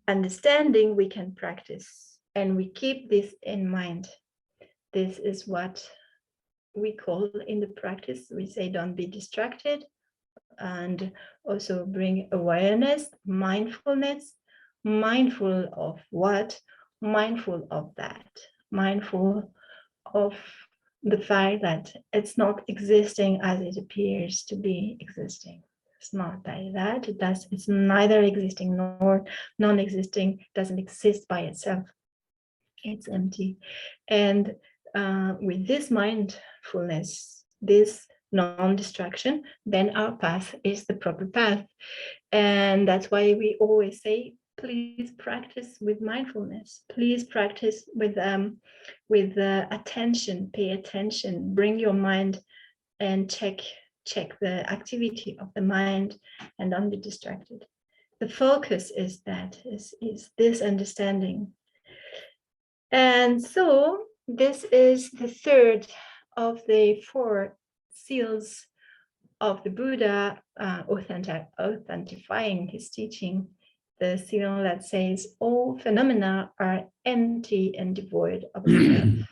understanding, we can practice, and we keep this in mind. This is what we call in the practice, we say don't be distracted, and also bring awareness, mindfulness. Mindful of what? Mindful of that. Mindful of the fact that it's not existing as it appears to be existing. It's not like that. It's neither existing nor non-existing. It doesn't exist by itself. It's empty. And with this mindfulness, this non-distraction, then our path is the proper path. And that's why we always say, please practice with mindfulness. Please practice with attention. Pay attention. Bring your mind and check the activity of the mind, and don't be distracted. The focus is this understanding. And so this is the third of the 4 seals of the Buddha, authentifying his teaching. The seal that says all phenomena are empty and devoid of self.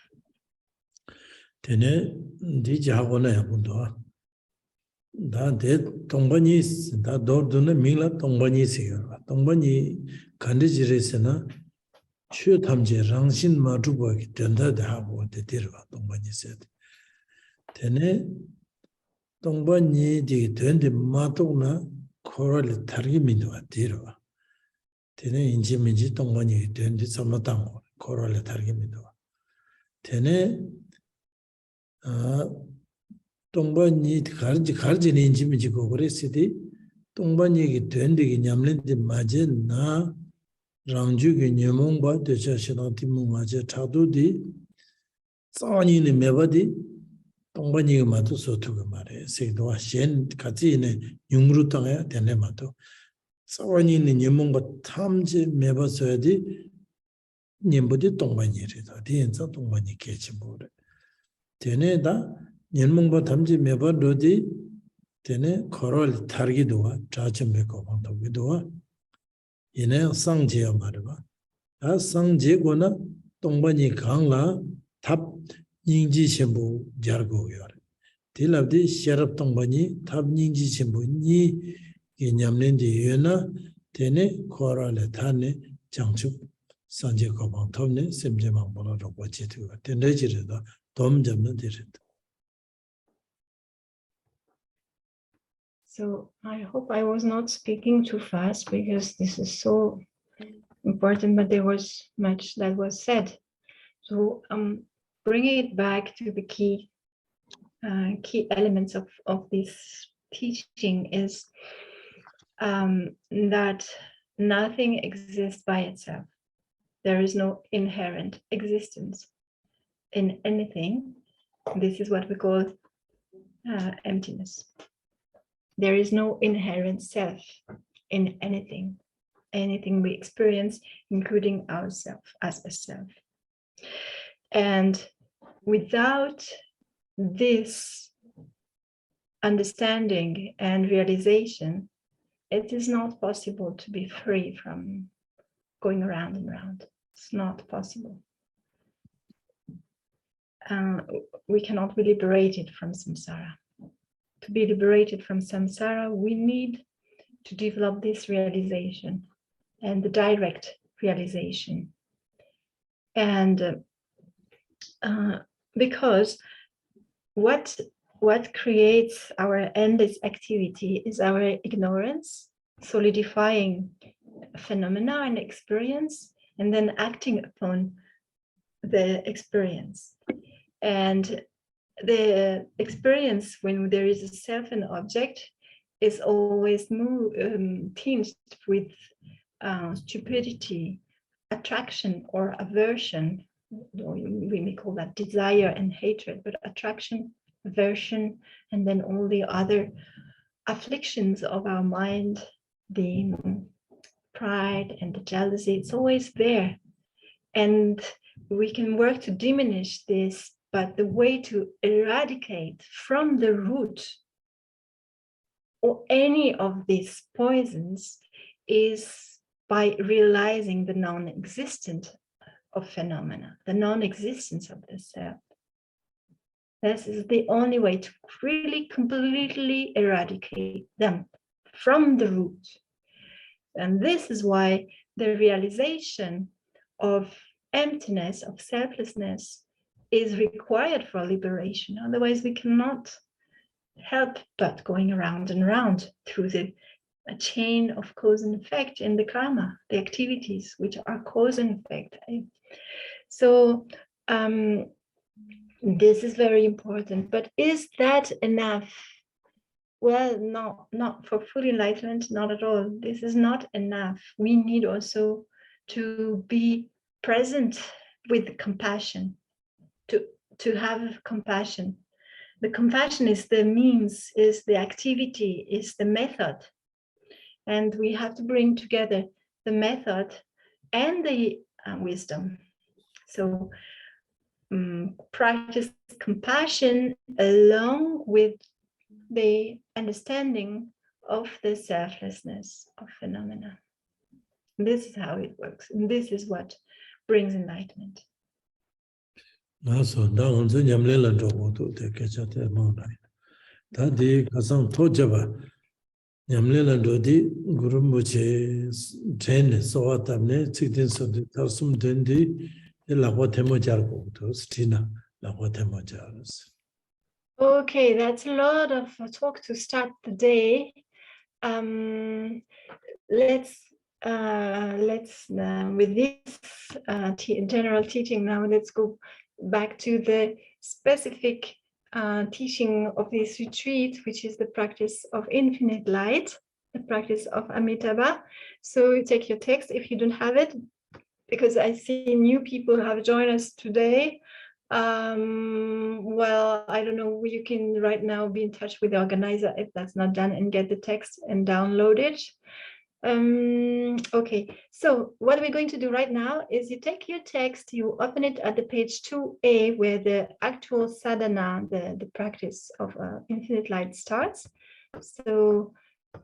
Tene di jagona ya bundo. Da de tongbani da dorduna mingla tongbani siga. Tongbani kandijire sena chö tamje rangshin ma rubo ki tenda de habo de dirwa tongbani sed. Tene tongbani di tende ma tokna korale targi mindwa dirwa. Tene inji minji tongbani tende samatango korale targi mindwa. Tene tongbani karji ni inji minji kogore sidi tongbani ki tende ki nyamlende maje na rangju ki nyamongba decha shinati maje chadu di tsawani ni meba di tongbani ki mato sotu ka mare sikdwa shen kazi ni nyungru tanga tene mato tsawani ni nyamongba tamje meba soya di nyambo di tongbani rida di yenza tongbani kechi bore tene da nyamongba tamje meba rodi tene korol targi duwa chachimbe kobanto biduwa yine sangje ya marwa da sangje gona tongbani kangla tab nyingji chenpo jargo yore dilabdi sherab tongbani tab nyingji chenpo ni nyamlendi yona tene korale tane jangchuk sangje kobanto ne semje mangbola rokwa chituwa tene jirida dom jamna dirida. So I hope I was not speaking too fast, because this is so important, but there was much that was said. So bringing it back to the key elements of this teaching is that nothing exists by itself. There is no inherent existence in anything. This is what we call emptiness. There is no inherent self in anything we experience, including ourselves as a self. And without this understanding and realization, it is not possible to be free from going around and around. It's not possible. We cannot be liberated from samsara. To be liberated from samsara, we need to develop this realization and the direct realization. And because what creates our endless activity is our ignorance, solidifying phenomena and experience, and then acting upon the experience. And the experience, when there is a self and object, is always tinged with stupidity, attraction or aversion. We may call that desire and hatred, but attraction, aversion, and then all the other afflictions of our mind, the pride and the jealousy, it's always there. And we can work to diminish this, but the way to eradicate from the root or any of these poisons is by realizing the non-existence of phenomena, the non-existence of the self. This is the only way to really completely eradicate them from the root. And this is why the realization of emptiness, of selflessness, is required for liberation. Otherwise, we cannot help but going around and around through a chain of cause and effect in the karma, the activities which are cause and effect. So this is very important. But is that enough? Well, no, not for full enlightenment, not at all. This is not enough. We need also to be present with compassion, to have compassion. The compassion is the means, is the activity, is the method. And we have to bring together the method and the wisdom. So practice compassion along with the understanding of the selflessness of phenomena. This is how it works. And this is what brings enlightenment. So down to Yamlela Drobo to catch at the mountain. That the Kasam Tojaba Yamlela Dodi, Gurumuche, Train, so what Tamne, Chickens of the Tarsum Dendi, the Lawatemojargo, to Stina, Lawatemojaras. Okay, that's a lot of talk to start the day. Let's with this general teaching now, let's go back to the specific teaching of this retreat, which is the practice of infinite light, the practice of Amitabha. So you take your text if you don't have it, because I see new people have joined us today. Well, I don't know, you can right now be in touch with the organizer if that's not done and get the text and download it. Okay, so what we're going to do right now is you take your text, you open it at the page 2a where the actual sadhana, the practice of infinite light starts. So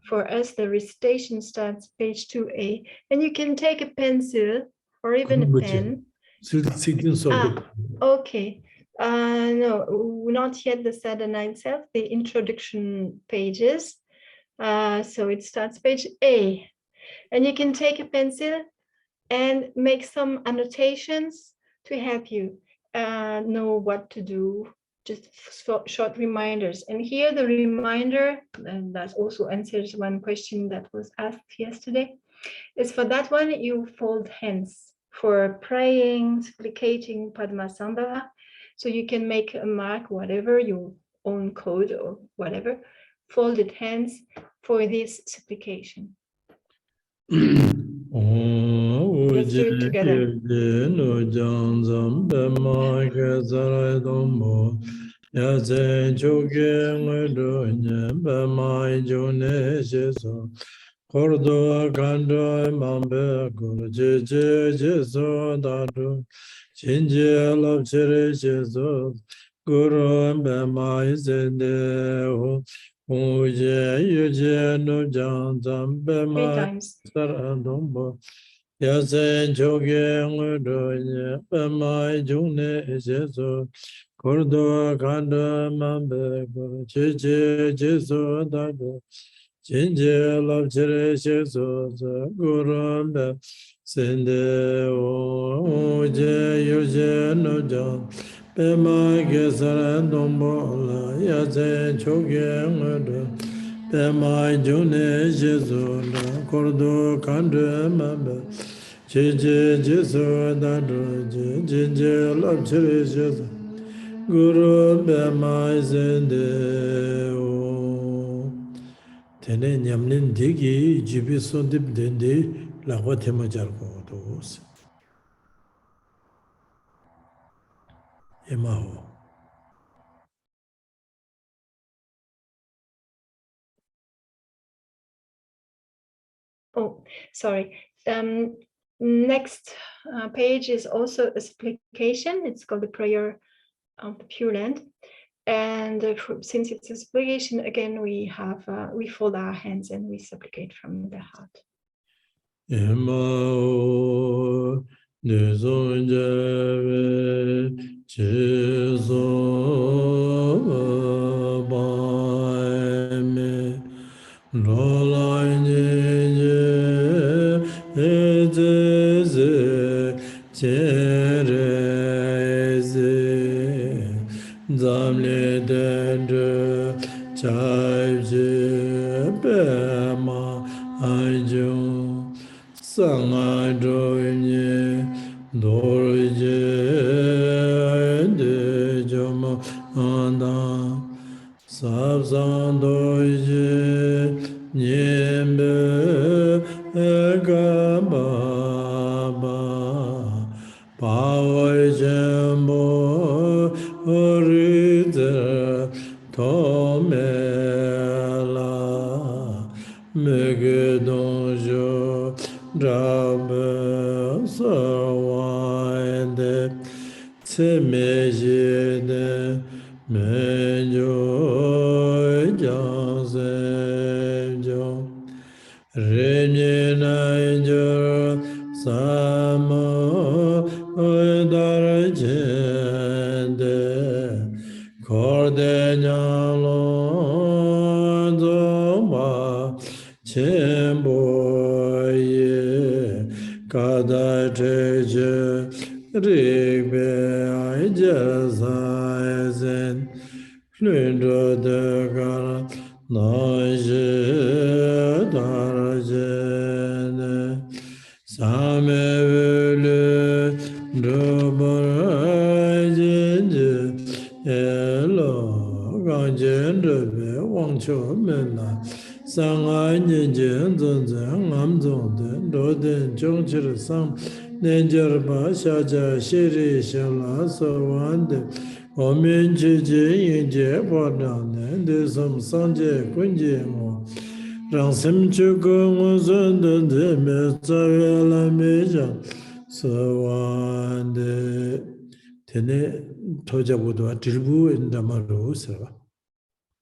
for us, the recitation starts page 2a, and you can take a pencil or even a pen. Okay. No, not yet the sadhana itself, the introduction pages. So it starts page A, and you can take a pencil and make some annotations to help you know what to do, just short reminders. And here the reminder, and that also answers one question that was asked yesterday, is for that one, you fold hands for praying, supplicating Padmasambhava. So you can make a mark, whatever, your own code or whatever, folded hands for this supplication. Let's do it together. Cordo Gando Mambe Guru Jesu Dadu Chinje Love Chere Jesus Guru Bema Izende Uje Yuje No Jan Zambema Sarandombo Yasen Joge Ngudo Bema June Jesus Cordo Gando Mambe Guru Jesu Dadu Jinje love chere Jesus Guru Be Sende Oje Yoje No Jan Pema Gesaran Dombola Yazen Choge Ngudu Pema June Jesus Kordo Kandre Mambe Jinje Jesus Dadu Jinje love chere Jesus Guru Bema Sende Tene nyamlin digi jibi sondip dendi lakwa tema jargo dos. Emaho. Oh, sorry. Next page is also a supplication. It's called the prayer of the Pure Land. And since it's a supplication, again, we fold our hands and we supplicate from the heart.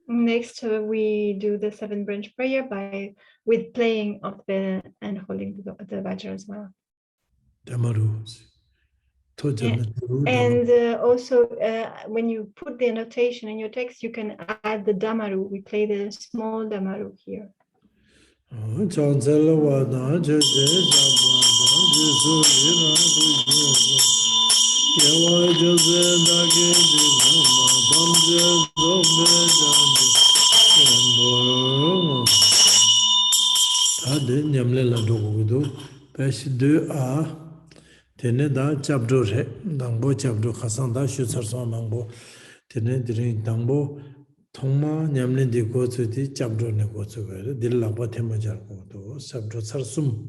Next, we do the 7-branch prayer with playing of the and holding the Vajra as well. And also, when you put the annotation in your text, you can add the Damaru. We play the small Damaru here. Teneda chapter he dangbo chapter khasanda shutsar so mangbo tenedrin dangbo thongma nyamlen di go chu di chapter ne go chu ga dil la ba thema jar go do chapter sarsum.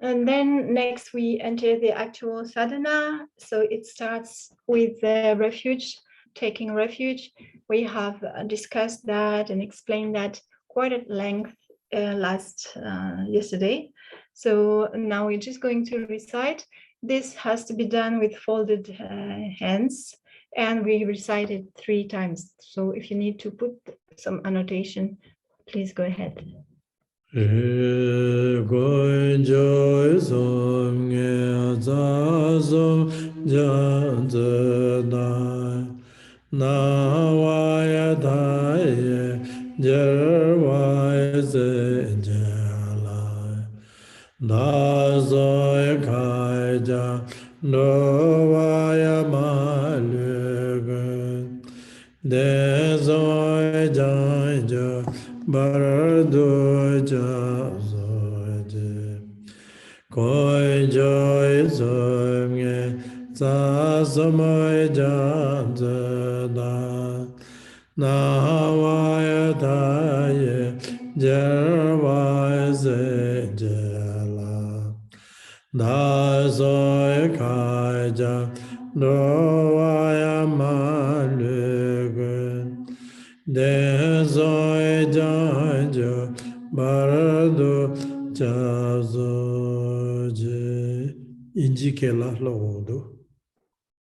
And then next we enter the actual sadhana. So it starts with the refuge, taking refuge. We have discussed that and explained that quite at length yesterday. So now we're just going to recite. This has to be done with folded hands, and we recite it 3 times. So if you need to put some annotation, please go ahead.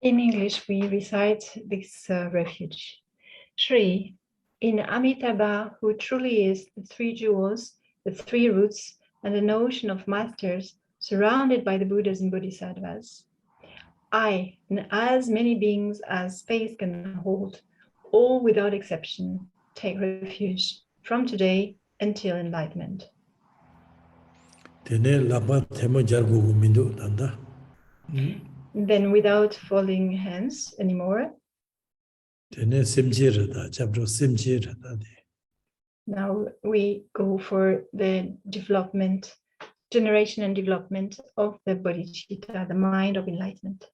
In English, we recite this refuge. Shri, in Amitabha, who truly is the three jewels, the three roots, and an ocean of masters, surrounded by the Buddhas and Bodhisattvas, I, and as many beings as space can hold, all without exception, take refuge from today until enlightenment. Then, without folding hands anymore, now we go for the development, generation and development of the bodhicitta, the mind of enlightenment.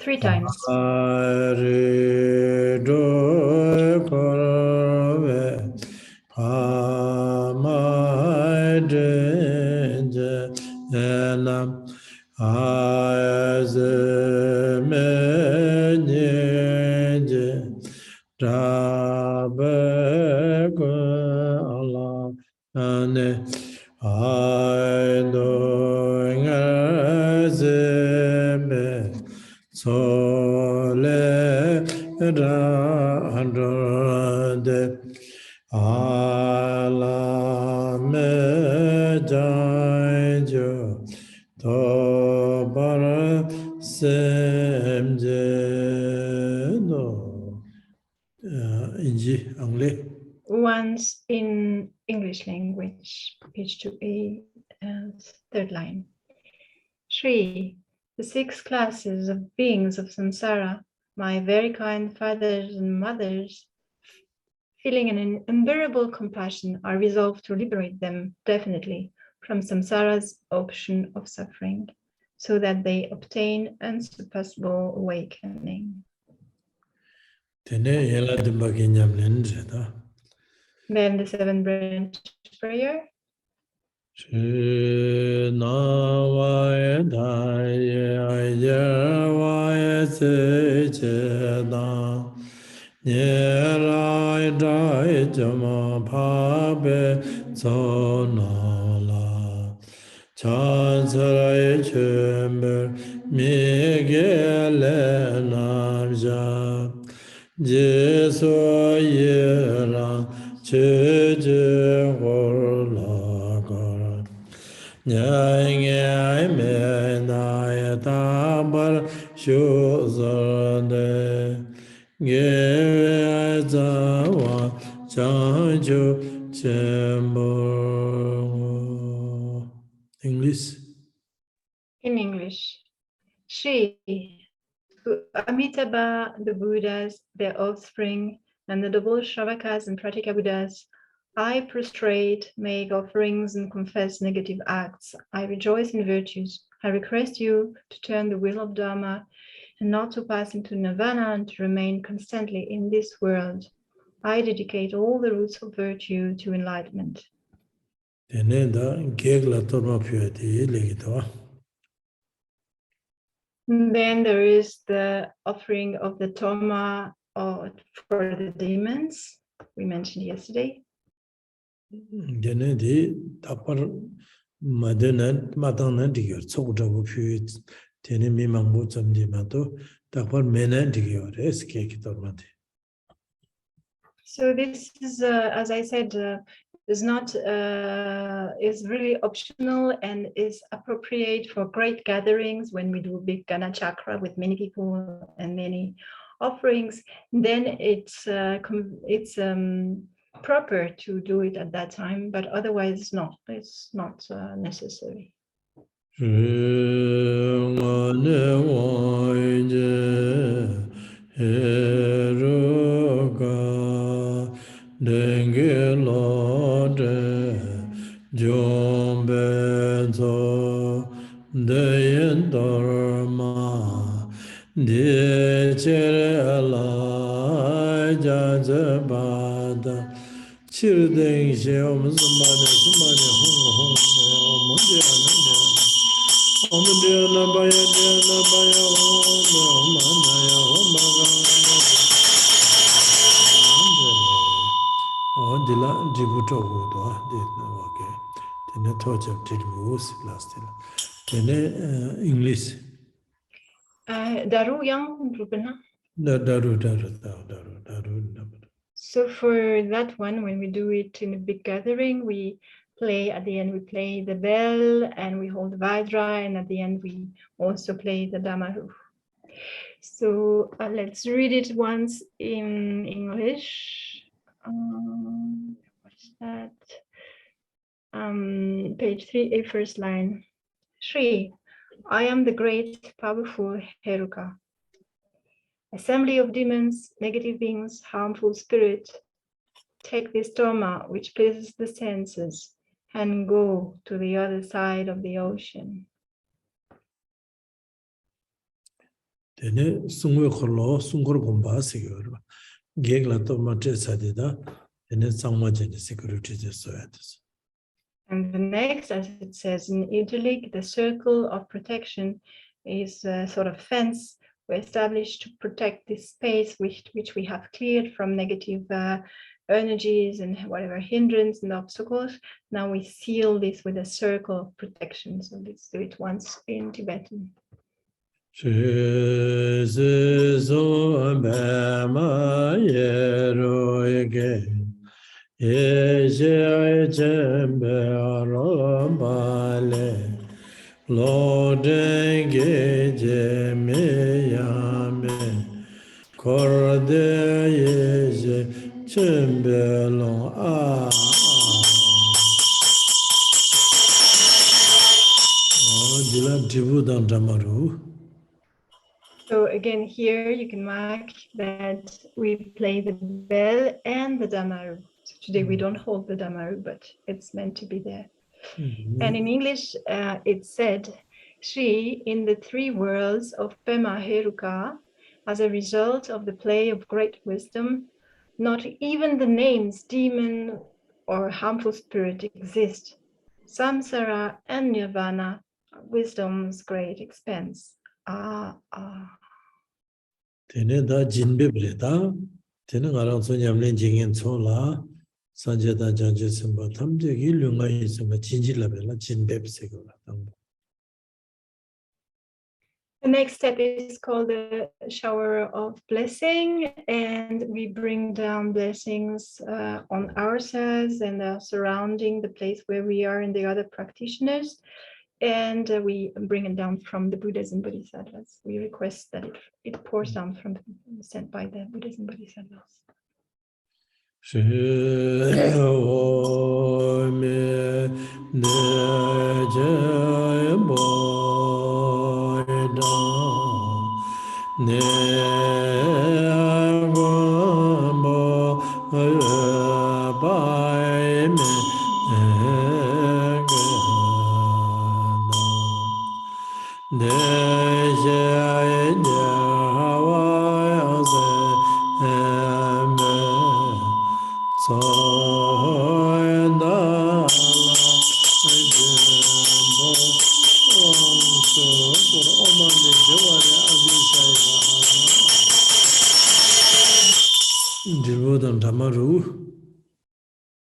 Three times. Once in English language, page 2a, third line. Shri, the 6 classes of beings of samsara, my very kind fathers and mothers, feeling an unbearable compassion, are resolved to liberate them definitely from samsara's ocean of suffering, so that they obtain unsurpassable awakening. Then the 7 branch prayer. English. In English. Shri, to Amitabha, the Buddhas, their offspring, and the double Shravakas and Pratika Buddhas, I prostrate, make offerings, and confess negative acts. I rejoice in virtues. I request you to turn the wheel of Dharma and not to pass into Nirvana and to remain constantly in this world. I dedicate all the roots of virtue to enlightenment. Then there is the offering of the Toma for the demons we mentioned yesterday. So this is, as I said, is not is really optional and is appropriate for great gatherings when we do big Gana Chakra with many people and many offerings, then it's proper to do it at that time, but otherwise it's not necessary. English. Daru yang Drubpon. Daru. So for that one, when we do it in a big gathering, we play at the end, we play the bell and we hold the Vajra, and at the end we also play the Damaru. So let's read it once in English. What's that? Page 3, first line. Shri, I am the great, powerful Heruka. Assembly of demons, negative beings, harmful spirit, take this dharma which pleases the senses and go to the other side of the ocean. Tene sungwe kholo sungkor bomba sigyor. Gegla to matre sadida tene sangma jene security soyatis. And the next, as it says in Italic, the circle of protection is a sort of fence we established to protect this space which we have cleared from negative energies and whatever hindrance and obstacles. Now we seal this with a circle of protection. So let's do it once in Tibetan. So again, here you can mark that we play the bell and the Damaru. So today we don't hold the Damaru, but it's meant to be there. And in English, it said, Shri, in the three worlds of Pema Heruka, as a result of the play of great wisdom, not even the names demon or harmful spirit exist. Samsara and Nirvana, wisdom's great expense. Tene da jinbe breda, tene ngarang so nyamlen jingen chola, sanje da janje simba tamje gi lunga yisima jinji labela jinbe bsegola tangbo. The next step is called the shower of blessing, and we bring down blessings on ourselves and surrounding the place where we are and the other practitioners. And we bring it down from the Buddhas and Bodhisattvas. We request that it pours down from sent by the Buddhas and Bodhisattvas.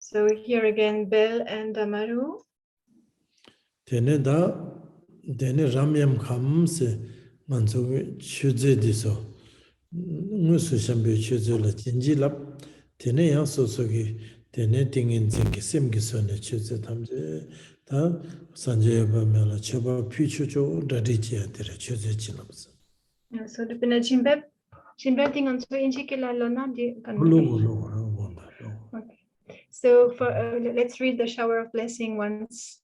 So here again, bell and Damaru. Tene da, tene ramyam khamse manso chuze diso. Ngusu shambi chuze la jinji lap. Tene yang so ki tene tingin zingi semgi so ne chuze tamze. Ta sanje ba mela cheba pi chucho dadi jia tere chuze chinamsa. So the Pinajimbe, Inverting on so inchikila lona di Okay. So for let's read the shower of blessing once,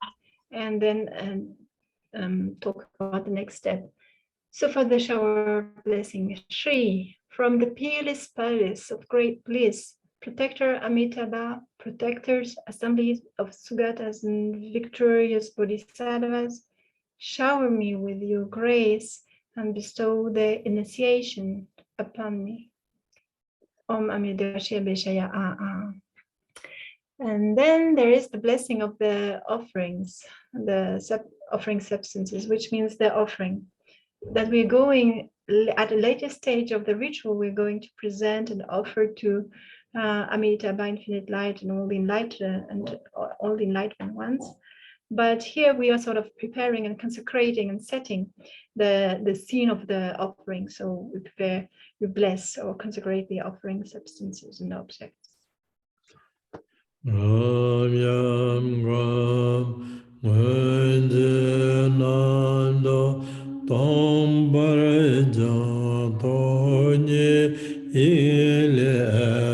and then talk about the next step. So for the shower of blessing, Shri, from the peerless palace of great bliss, protector Amitabha, protectors, assemblies of Sugatas and victorious bodhisattvas, shower me with your grace and bestow the initiation upon me. Om Amitabha Beshaya A. And then there is the blessing of the offerings, the offering substances, which means the offering that we're going at a later stage of the ritual. We're going to present and offer to Amitabha, infinite light, and all the enlightened ones. But here we are sort of preparing and consecrating and setting the scene of the offering. So we prepare, we bless or consecrate the offering substances and objects. Ram Yam Ram Wenje Nando Tom Baraja Tonye Ile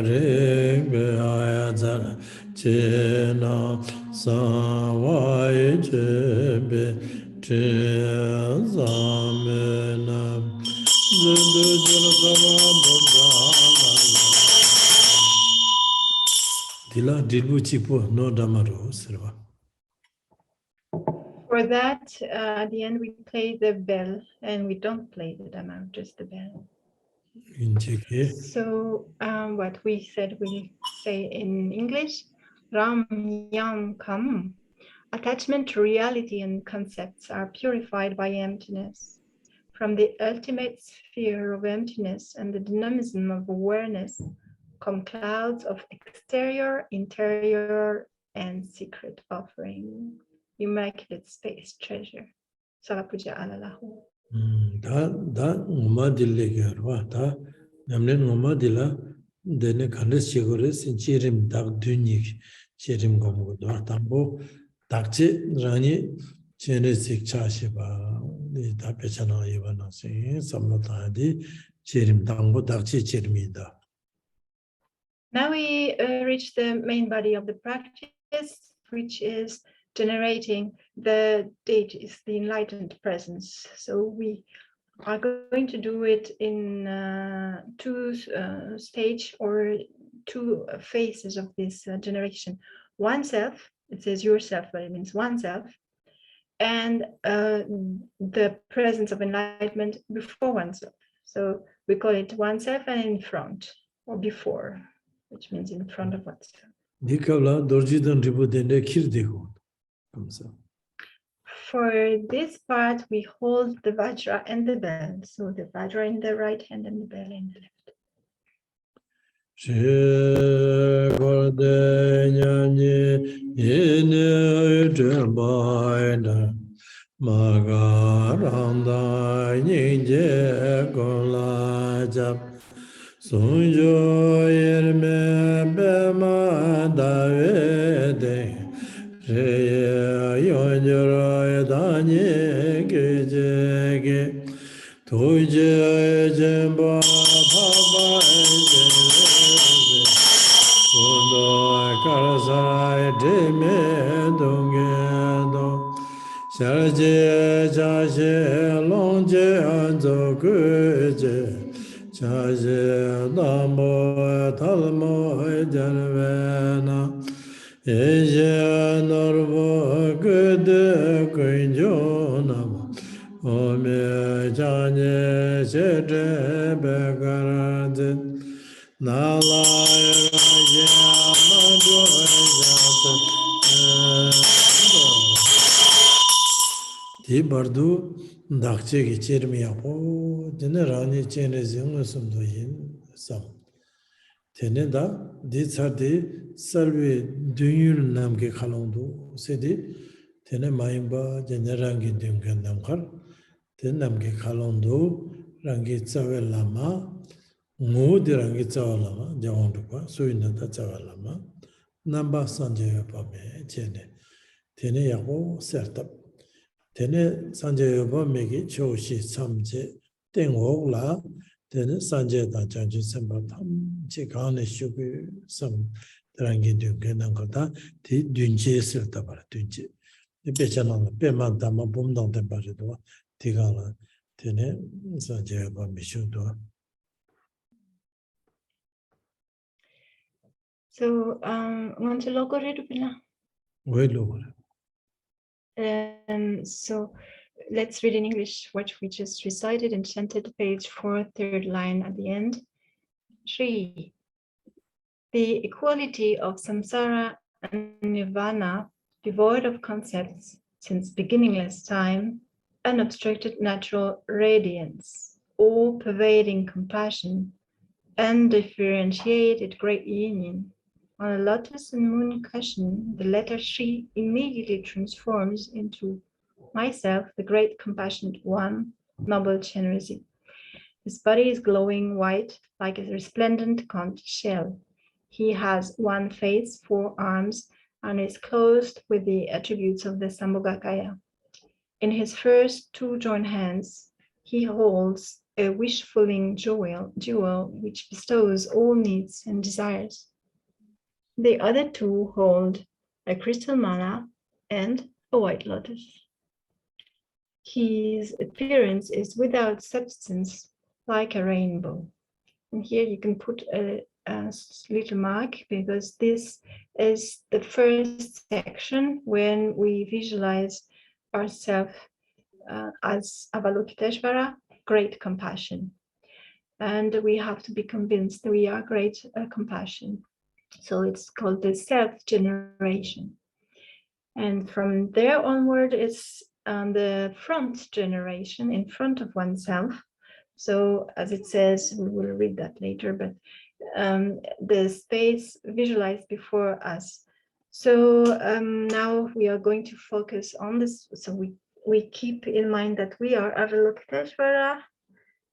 Regbe Ayazara Chena Sawai Chebe Chezamena Zindu Jirasama Bogana Dila Dilbu Chipu no Damaru Sirva. For that, at the end, we play the bell, and we don't play the dhamma, just the bell. So what we said, we say in English, Ram Yam Kam. Attachment to reality and concepts are purified by emptiness. From the ultimate sphere of emptiness and the dynamism of awareness come clouds of exterior, interior, and secret offering. Immaculate space treasure. Sarapuja alalahu. Da Umadiligarwa, da Namlin Umadila, then a Kandis Chigores in Chirim Dag Dunik, Chirim Gomudo, Tambo, Dakche, Rani, Chenesik Chashiba, the Tapechana Ivana singing, Samlatadi, Chirim Tango, Dakche Chirmida. Now we reach the main body of the practice, which is generating the deities, the enlightened presence. So we are going to do it in two stages or two phases of this generation. Oneself, it says yourself, but it means oneself, and the presence of enlightenment before oneself. So we call it oneself and in front, or before, which means in front of oneself. For this part, we hold the Vajra and the bell. So the Vajra in the right hand and the bell in the left. Sunjo yerme bema davede Reye yonjora danye gejege Tuje jemba baba ejeze Kundo karasai deme dongedo Sharje jashe longje anzo kuje Chaje damo talmo janvena Eje norvo gede kunjonam Ome janye chede begarade Nalaya raje amado jata Di bardu dakche ki chermi yapo dine rani chene zingu sumdo yin sam. Tene da di tsardi salvi dunyul namke khalondu sedi tene mayimba jene rangi dungan namkar tene namke khalondu rangi tsawe lama ngu di rangi tsawe lama jawandukwa suyinanda tsawe lama namba sanje yopame chene tene yapo sertab Tene Sanjay Yoba Megi Choshi Samje Tengok La then Sanjay da Janji Samba Tam Chikane Shubi some Drangin Dunganangata, the Dunje Siltabara Dunje. The Bechanana, Beman Dama Bumdon de Baridua, Tigala, Tene Sanjay Bamishudo. So, want to logo Drubpon? Well over. So let's read in English what we just recited and chanted, page 4, third line at the end. Shri, the equality of samsara and nirvana, devoid of concepts, since beginningless time, unobstructed natural radiance, all-pervading compassion, undifferentiated great union. On a lotus and moon cushion, the letter Shri immediately transforms into myself, the great compassionate one, noble generosity. His body is glowing white like a resplendent conch shell. He has one face, 4 arms, and is clothed with the attributes of the Sambhogakaya. In his first 2 joined hands, he holds a wish-fulfilling jewel which bestows all needs and desires. The other 2 hold a crystal mala and a white lotus. His appearance is without substance, like a rainbow. And here you can put a little mark, because this is the first section when we visualize ourselves as Avalokiteshvara, great compassion. And we have to be convinced that we are great compassion. So it's called the self-generation. And from there onward, it's the front generation, in front of oneself. So as it says, we will read that later, but the space visualized before us. So now we are going to focus on this. So we keep in mind that we are Avalokiteshvara.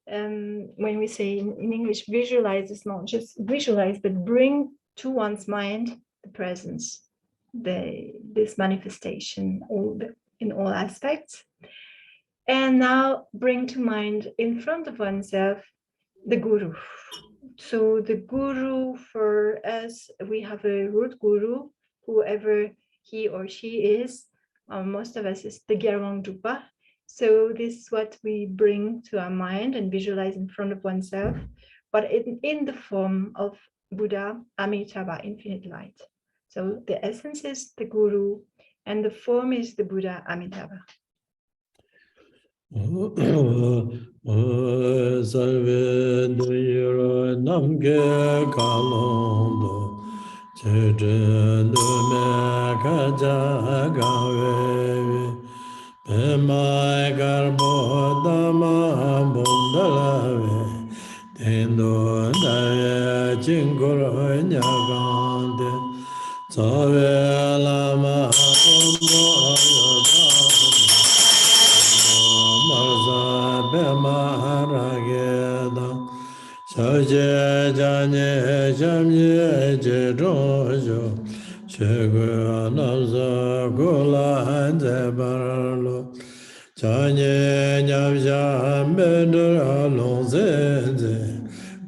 When we say in English, visualize is not just visualize, but bring to one's mind the presence, this manifestation in all aspects. And now bring to mind in front of oneself the Guru. So the Guru, for us, we have a root Guru, whoever he or she is. Most of us is the Ngawang Drupa. So this is what we bring to our mind and visualize in front of oneself, but in the form of Buddha, Amitabha, infinite light. So the essence is the Guru, and the form is the Buddha, Amitabha. Salve Duyura Namge Kalondo Chedre Dume Kaja Gawe Pema Garbo Dama Bundalave Tendo Daya Chinguro Nyagande Sawe Lama Bumbo Ayodane Marza Bemarageda Saje Janye Jamye Jerojo Chegu Namza Gula Hanze Barlo Janye Nyamja Mendra Longzenze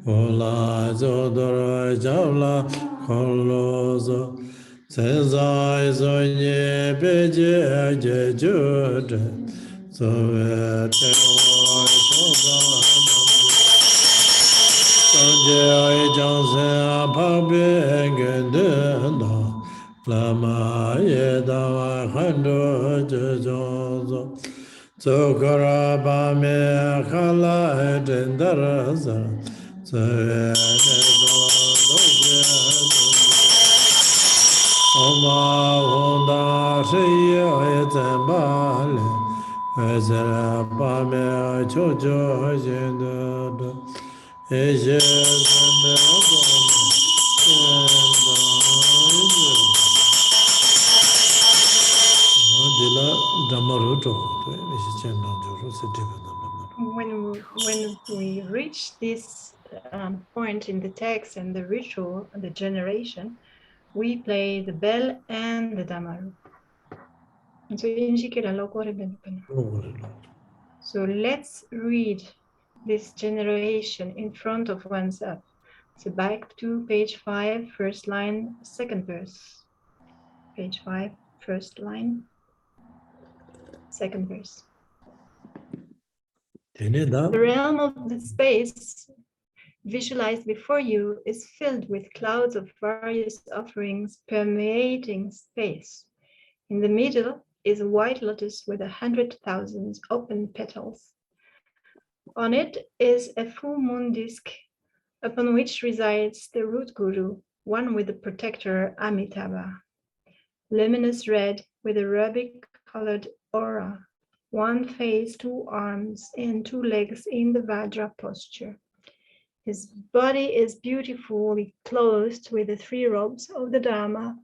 Ola Zodora Javla Kolozo Senzai Zonye Beje Jejude so Sanjay Johnson Pabengenda Lama Yeda Hando Jozo Zokara Bame Khala Dendaraza Oma Honda Shia Zambale Ezra Bame Chojo Jenda Eje When we reach this point in the text and the ritual and the generation, we play the bell and the damaru. So let's read this generation in front of oneself. So back to page 5, first line, second verse. Page 5, first line, second verse. The realm of the space visualized before you is filled with clouds of various offerings permeating space. In the middle is a white lotus with 100,000 open petals. On it is a full moon disk upon which resides the root guru, one with the protector Amitabha. Luminous red with a ruby-colored aura, one face, 2 arms, and 2 legs in the Vajra posture. His body is beautifully clothed with the 3 robes of the Dharma.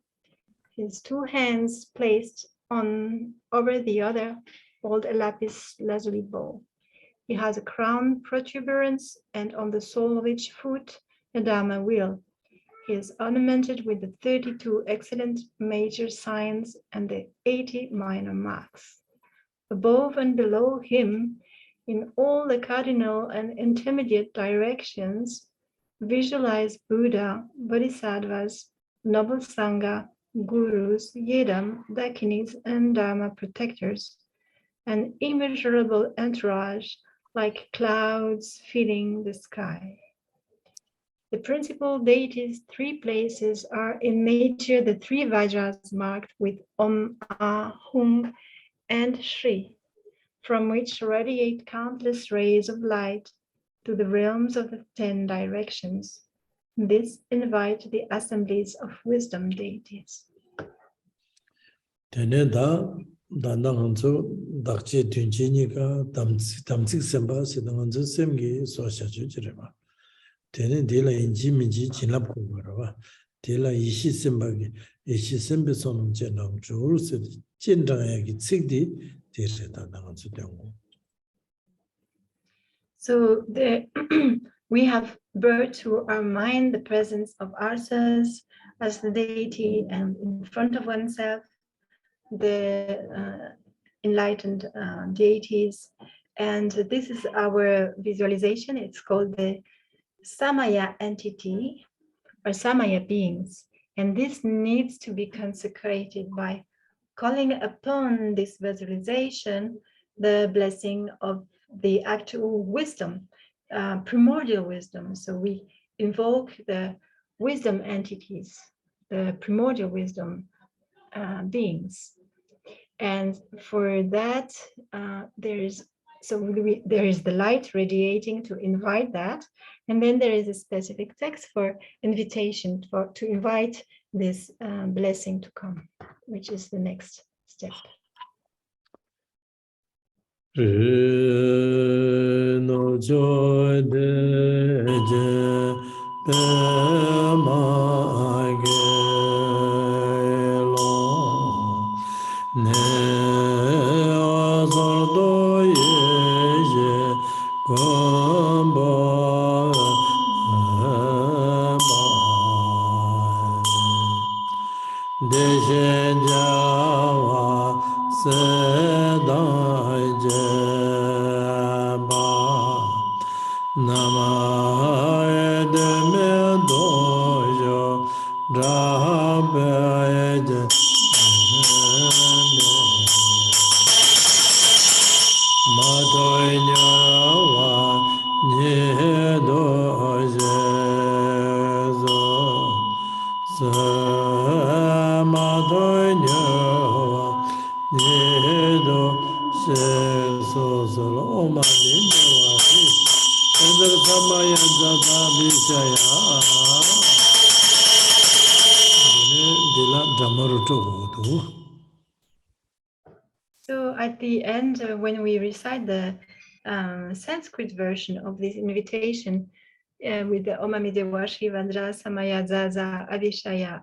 His 2 hands placed on over the other hold a lapis lazuli bowl. He has a crown protuberance, and on the sole of each foot a Dharma wheel. He is ornamented with the 32 excellent major signs and the 80 minor marks. Above and below him, in all the cardinal and intermediate directions, visualize Buddha, Bodhisattvas, noble Sangha, Gurus, Yedam, Dakinis, and Dharma protectors, an immeasurable entourage like clouds filling the sky. The principal deities' 3 places are in nature the 3 Vajras marked with Om, Ah, Hung, and Shri, from which radiate countless rays of light to the realms of the 10 directions. This invites the assemblies of wisdom deities. Tene dela inji minji jinlap kumbarawa. Dela ishi simbagi, ishi simbi sonum jenam juru se jindangayaki tsikdi direta nangansu dengu. So we have brought to our mind the presence of ourselves as the deity, and in front of oneself, the enlightened deities. And this is our visualization. It's called the Samaya entity or Samaya beings. And this needs to be consecrated by calling upon this visualization the blessing of the actual wisdom, primordial wisdom. So we invoke the wisdom entities, the primordial wisdom beings. And for that, there is the light radiating to invite that, and then there is a specific text for invitation to invite this blessing to come, which is the next step. No joy de So at the end, when we recite the Sanskrit version of this invitation with the Om Amitabha Vajra Samaya Zaza Abhishaya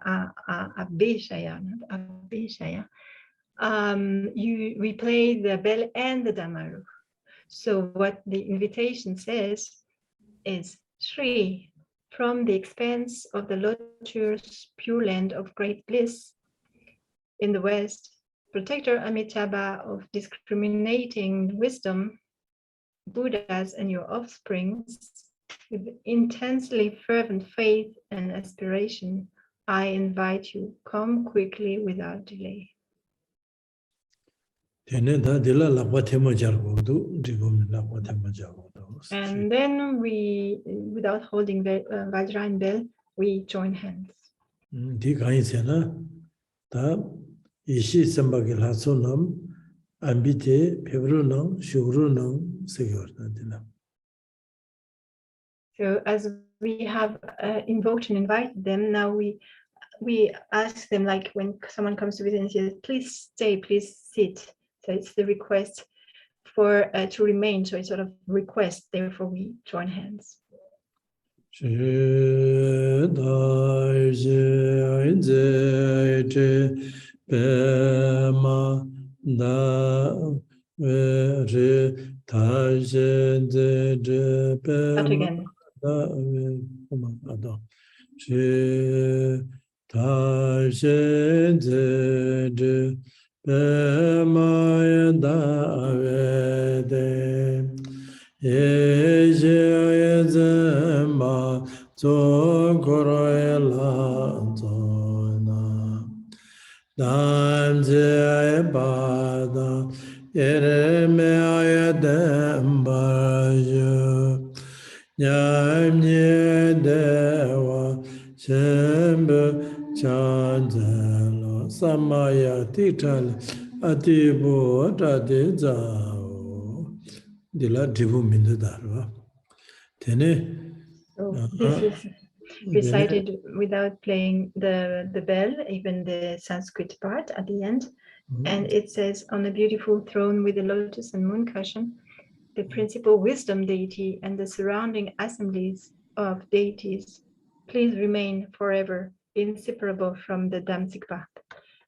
Abhishaya, not Abhishaya, we play the bell and the Damaru. So what the invitation says is Shri, from the expanse of the lotus pure land of great bliss in the west, protector Amitabha of discriminating wisdom, Buddhas and your offsprings, with intensely fervent faith and aspiration, I invite you, come quickly without delay. And then we, without holding the Vajra and bell, we join hands. So as we have invoked and invited them, now we ask them, like when someone comes to visit and says, please stay, please sit. So it's the request for to remain. So it's sort of request, therefore we join hands. Start again. Samaya tital atibo tadezao dila divu mindarva. So this is recited without playing the bell, even the Sanskrit part at the end. And it says, on a beautiful throne with a lotus and moon cushion, the principal wisdom deity and the surrounding assemblies of deities, please remain forever inseparable from the Damsikpa.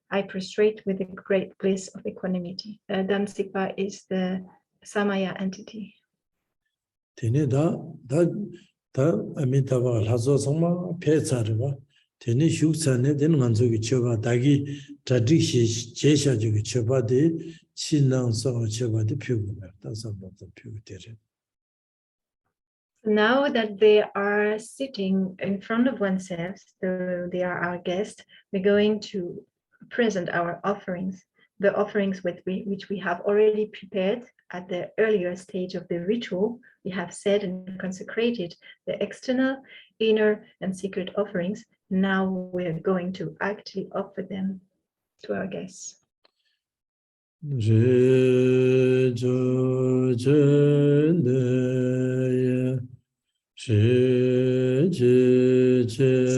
I prostrate with the great bliss of equanimity. Damsikpa is the Samaya entity. Amitabha Lazo Sama Petsarva, Teni Shuksane, then Manzuki Chova, Dagi, Tradishi, Jesha Juki Chova, de Chinang Sawa Chova, the Pugumer. That's about the Puguteri. Now that they are sitting in front of oneself, so they are our guests, we're going to present our offerings, the offerings which we have already prepared at the earlier stage of the ritual. We have said and consecrated the external, inner, and secret offerings. Now we're going to actually offer them to our guests.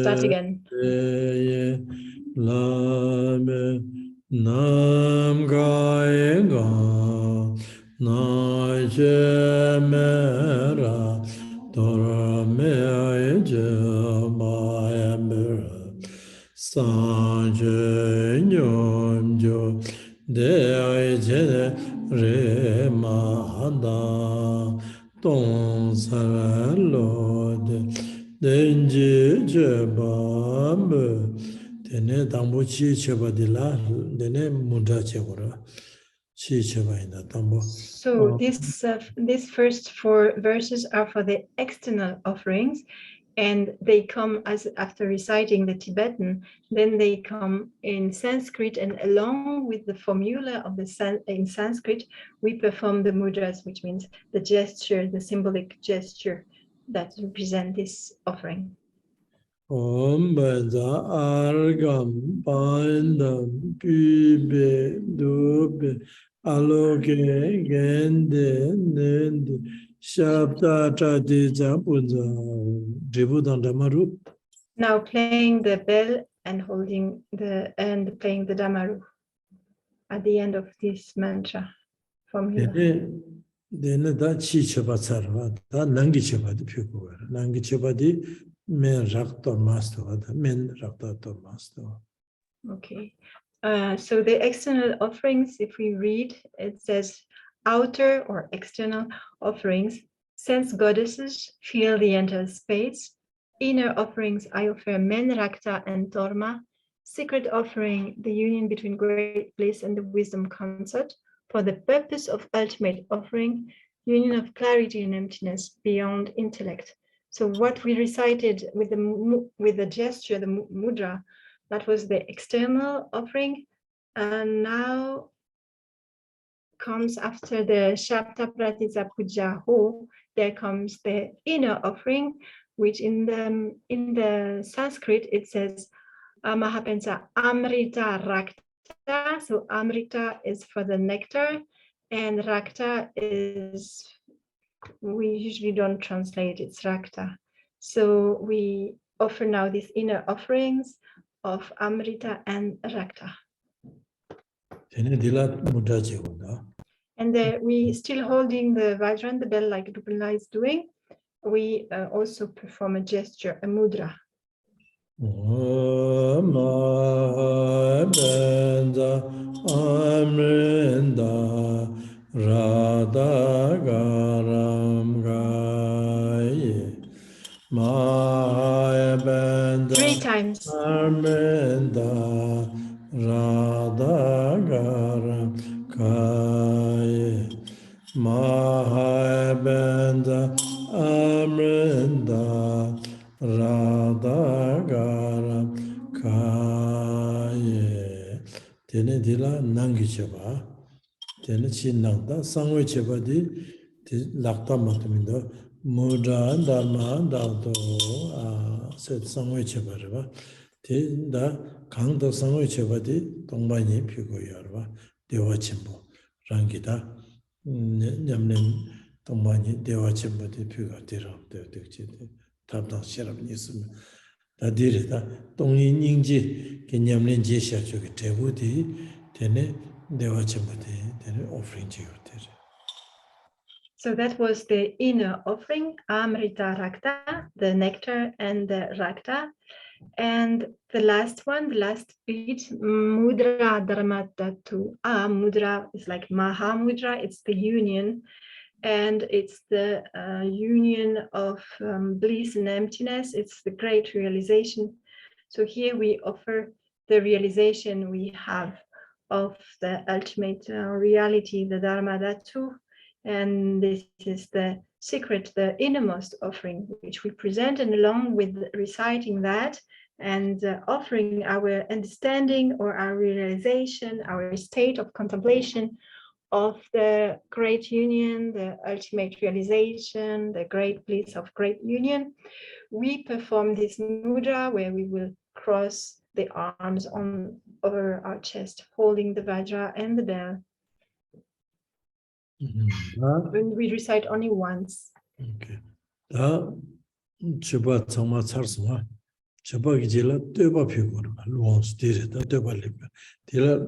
Start again. Nam Gaenga Na Jemera Dora Mea Jema Emera Sanje Nyomjo De Jene Re Mahanda Tong Saralode Denji Jebam Dene Dambo Chi Chebadila, Dene Munda Chebora, Chi Chebaina Dambo. So these first 4 verses are for the external offerings, and they come as after reciting the Tibetan, then they come in Sanskrit, and along with the formula of in Sanskrit, we perform the mudras, which means the gesture, the symbolic gesture that represent this offering. Om Beza Argam Pandam Pibe Dube Aloke Gende Nende Shabda Tati Zapuza Dribudan Damaru. Now playing the bell and playing the Damaru at the end of this mantra formula. Dene da Chi Chebatsarva, da Nangi Chebadi Puku, Nangi Chebadi. Men raktor master, men raktor master. Okay, so the external offerings, if we read, it says outer or external offerings, sense goddesses fill the entire space. Inner offerings, I offer men rakta and torma. Secret offering, the union between great bliss and the wisdom concert. For the purpose of ultimate offering, union of clarity and emptiness beyond intellect. So what we recited with the gesture, the mudra, that was the external offering, and now comes after the Shabda Pratitya Puja Ho, there comes the inner offering, which in the Sanskrit it says Mahapensa Amrita Rakta. So Amrita is for the nectar, and Rakta is, we usually don't translate, it's Rakta. So we offer now these inner offerings of Amrita and Rakta. And we still holding the Vajra and the bell like Drubpon is doing. We also perform a gesture, a mudra. Three times. Mahabenda Amrinda Radhagara Kaye Tene Dila Nangi Cheba Tene Chinanda Sangwe Cheba di Lakta Matumindo Mudra Dharma Dado Set Sangwe Cheba Reba Tinda Kangda Sangwe Cheba di Tongbanyi Pigo Yarba Dewa Chimbo Rangida Nyamnen Tongbanyi Dewa Chimbo di Pigo Diram Devdekchi Tabdang Shiram Nisum Dadiri da Tongyi Nyingji Ki Nyamnen Jesha Choki Tebu di Tene Dewa Chimbo di Tene offering Chigo Diri. So that was the inner offering, Amrita Rakta, the nectar and the Rakta. And the last one, the last beat, Mudra Dharmatatu. Mudra is like Maha Mudra, it's the union. And it's the union of bliss and emptiness. It's the great realization. So here we offer the realization we have of the ultimate reality, the Dharma Dhatu. And this is the secret, the innermost offering, which we present, and along with reciting that and offering our understanding or our realization, our state of contemplation of the great union, the ultimate realization, the great bliss of great union, we perform this mudra where we will cross the arms over our chest, holding the Vajra and the bell. When we recite only once. Okay. Chiba Tsama Tsarsma, Chiba Gijela, Deba Pigor, Luans did it, Deba Lipa, Tila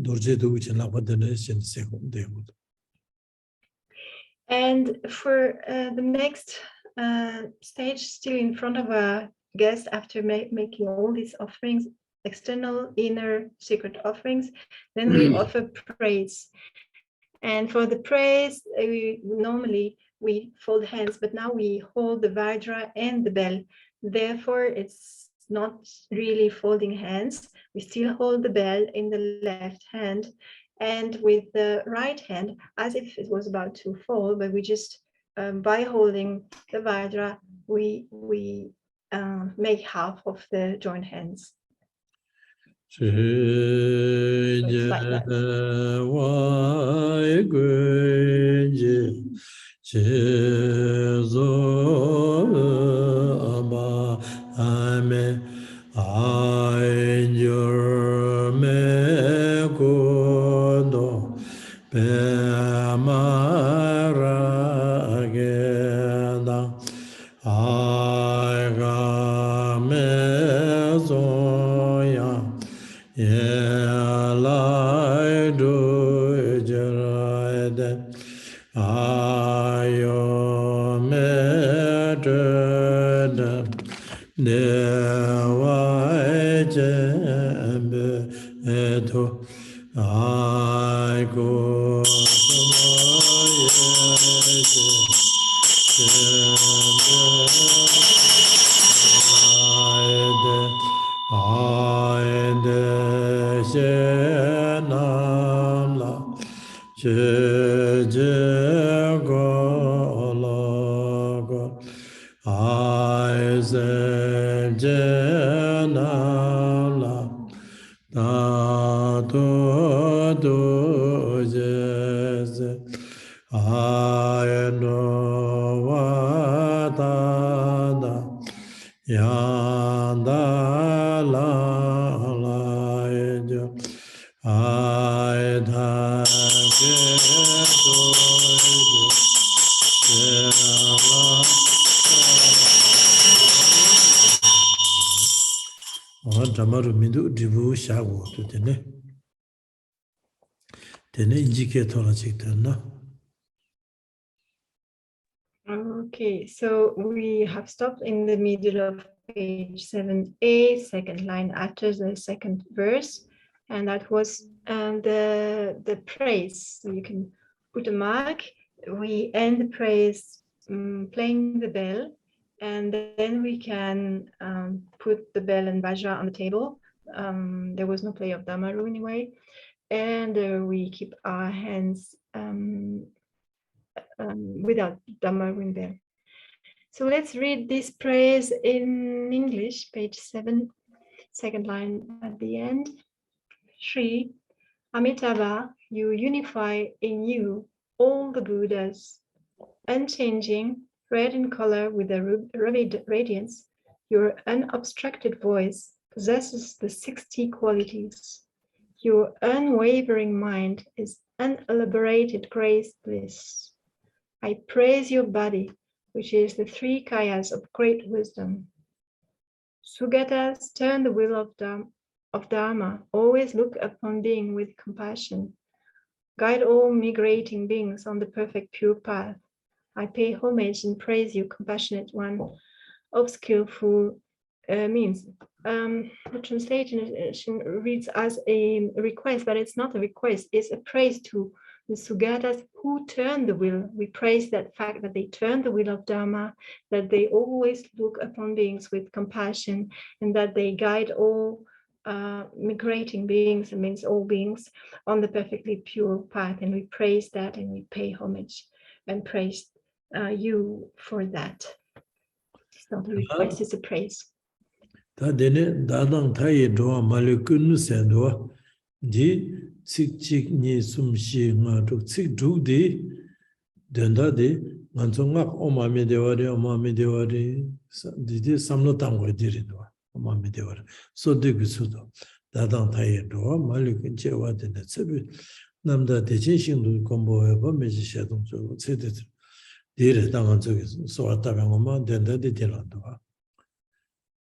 Dorje Duch and Labadenes second day. And for the next stage, still in front of a guest, after making all these offerings, external, inner, secret offerings, then we offer praise. And for the praise, normally we fold hands, but now we hold the Vajra and the bell. Therefore, it's not really folding hands. We still hold the bell in the left hand, and with the right hand, as if it was about to fall, but we just, by holding the Vajra, we make half of the joint hands. Je to do jes I know what yanda la I Dramaru Mindu Dribu Shago to Tene. Tene indicator chictana. Okay, so we have stopped in the middle of page 7a, second line after the second verse, and that was the praise. So you can put a mark. We end the praise playing the bell, and then we can put the bell and vajra on the table. There was no play of damaru anyway, and we keep our hands without damaru in there. So let's read this praise in English, page 7, second line at the end. Shri Amitabha, you unify in you all the Buddhas, unchanging, red in color with a ruby radiance. Your unobstructed voice possesses the 60 qualities. Your unwavering mind is unelaborated grace bliss. I praise your body, which is the 3 kayas of great wisdom. Sugatas turn the wheel of Dharma, always look upon being with compassion. Guide all migrating beings on the perfect pure path. I pay homage and praise you, compassionate one of skillful means. The translation reads as a request, but it's not a request, it's a praise to the Sugatas who turn the wheel. We praise that fact that they turn the wheel of Dharma, that they always look upon beings with compassion, and that they guide all migrating beings, it means all beings, on the perfectly pure path. And we praise that, and we pay homage and praise you for that. It's not a request, it's a praise. Tadene Dadang Tai Doa Malekun Sandua Di Sik Chik Ni Sumshi Ngatu Sik Duk Di Denda Di Mansongak Omami Dewari Didi Samno Tangwa Diridwa Omami Dewari So Digusudo Dadang Tai Doa Malekun Chewa Dene Tsebi Namda Dechen Shindu Kombo Eba Meji Shadung Chogo Tsedit Dire Dangan Tsogi Soa Tabangoma Denda Di Dilandwa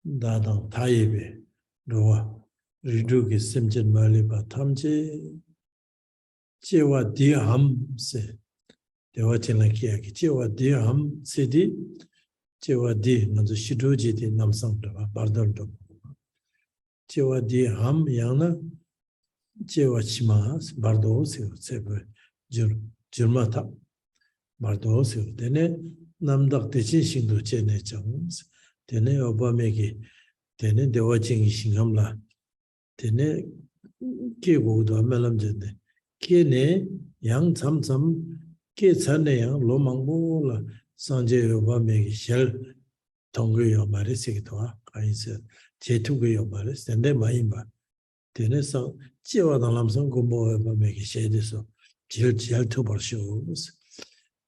Dadang Taibe Roa Riduki Simchen Maliba Tamche Chewa Diham Se Dewa Chila Kiaki Chewa Diham Sidi Chewa Di Manzu Shiduji Di Namsang Dova Bardol Dova Chewa Diham Yana Chewa Chima Bardo Seo Sebe Jurmata Bardo Seo Dene Namdak Dechin Shindu Chene Changs Tene Obameki, Tene Dewa Chingi Shingamla, Tene Ke Gudo Melam Jende, Kene Yang Tsam Tsam, Ke Tsane Yang Lomangbola, Sanje Obameki Shell Tongo Maris Sekitoa, Kaisa, Chetugo Maris, Tende Maimba, Tene Sang, Chewa Lamsang Gumbo Obameki Shediso, Jil Tubal shows,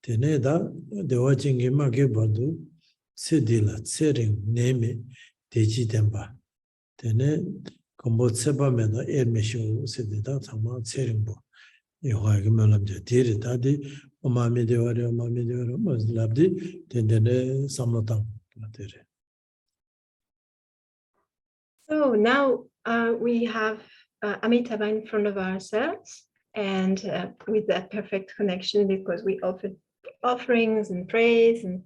Tene Da, Dewa Chingi Mage Badu. Sedila, Sering, Neme, Deji Demba. Tene, Combo Seba Meda, Ermesho, Sedida, Tama, Seringbo. Yohagamelamja, Diri, Tadi, Omami Devari, Labdi, Tendene, Samotang. So now we have Amitabha in front of ourselves, and with that perfect connection, because we offered offerings and praise, and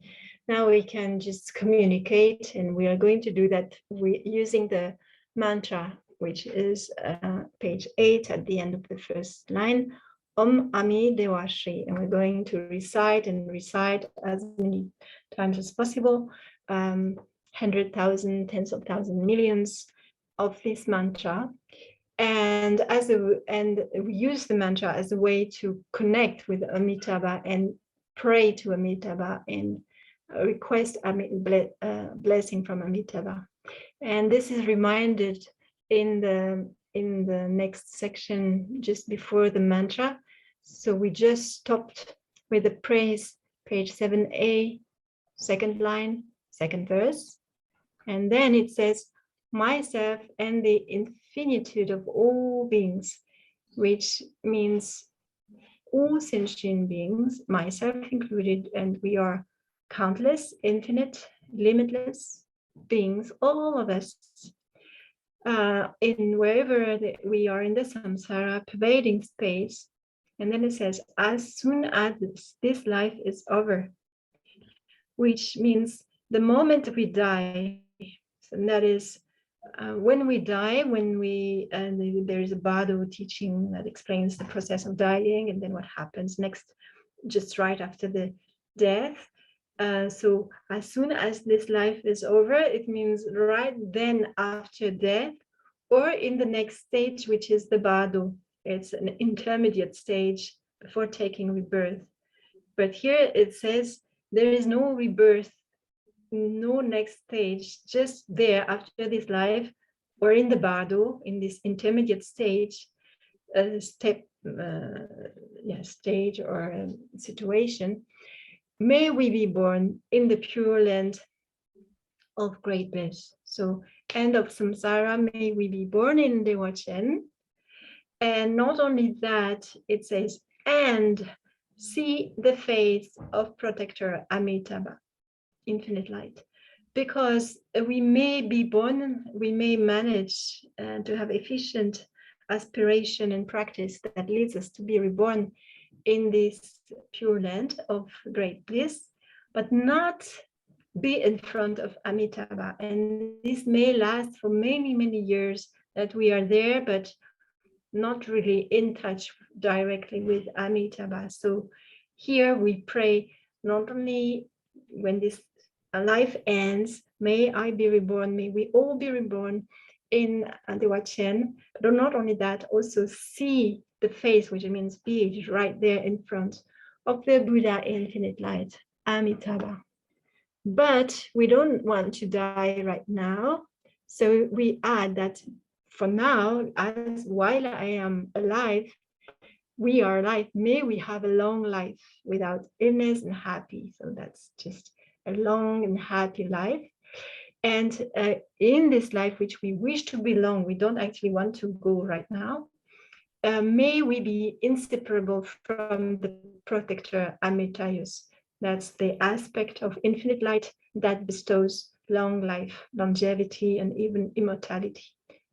now we can just communicate, and we are going to do that using the mantra, which is page 8 at the end of the first line, Om Ami Dewa Shri, and we're going to recite as many times as possible, 100,000, tens of thousands, millions of this mantra, and we use the mantra as a way to connect with Amitabha and pray to Amitabha and request blessing from Amitabha. And this is reminded in the in the next section just before the mantra. So we just stopped with the praise, page 7a, second line, second verse. And then it says, myself and the infinitude of all beings, which means all sentient beings, myself included, and we are countless, infinite, limitless beings, all of us, in wherever we are in the samsara, pervading space. And then it says, as soon as this life is over, which means the moment we die, and that is when we die, and there is a Bardo teaching that explains the process of dying and then what happens next, just right after the death. So as soon as this life is over, it means right then after death, or in the next stage, which is the Bardo. It's an intermediate stage before taking rebirth. But here it says there is no rebirth, no next stage, just there after this life, or in the Bardo, in this intermediate stage, stage or situation. May we be born in the pure land of great bliss. So end of samsara, may we be born in Dewachen. And not only that, it says, and see the face of protector Amitabha, infinite light. Because we may be born, we may manage to have efficient aspiration and practice that leads us to be reborn in this pure land of great bliss, but not be in front of Amitabha. And this may last for many, many years that we are there, but not really in touch directly with Amitabha. So here we pray, not only when this life ends, may I be reborn, may we all be reborn in Dewachen, but not only that, also see the face, which means be right there in front of the Buddha infinite light, Amitabha. But we don't want to die right now. So we add that for now, as while I am alive, we are alive, may we have a long life without illness and happy. So that's just a long and happy life. And in this life, which we wish to be long, we don't actually want to go right now, may we be inseparable from the protector Amitabha. That's the aspect of infinite light that bestows long life, longevity, and even immortality.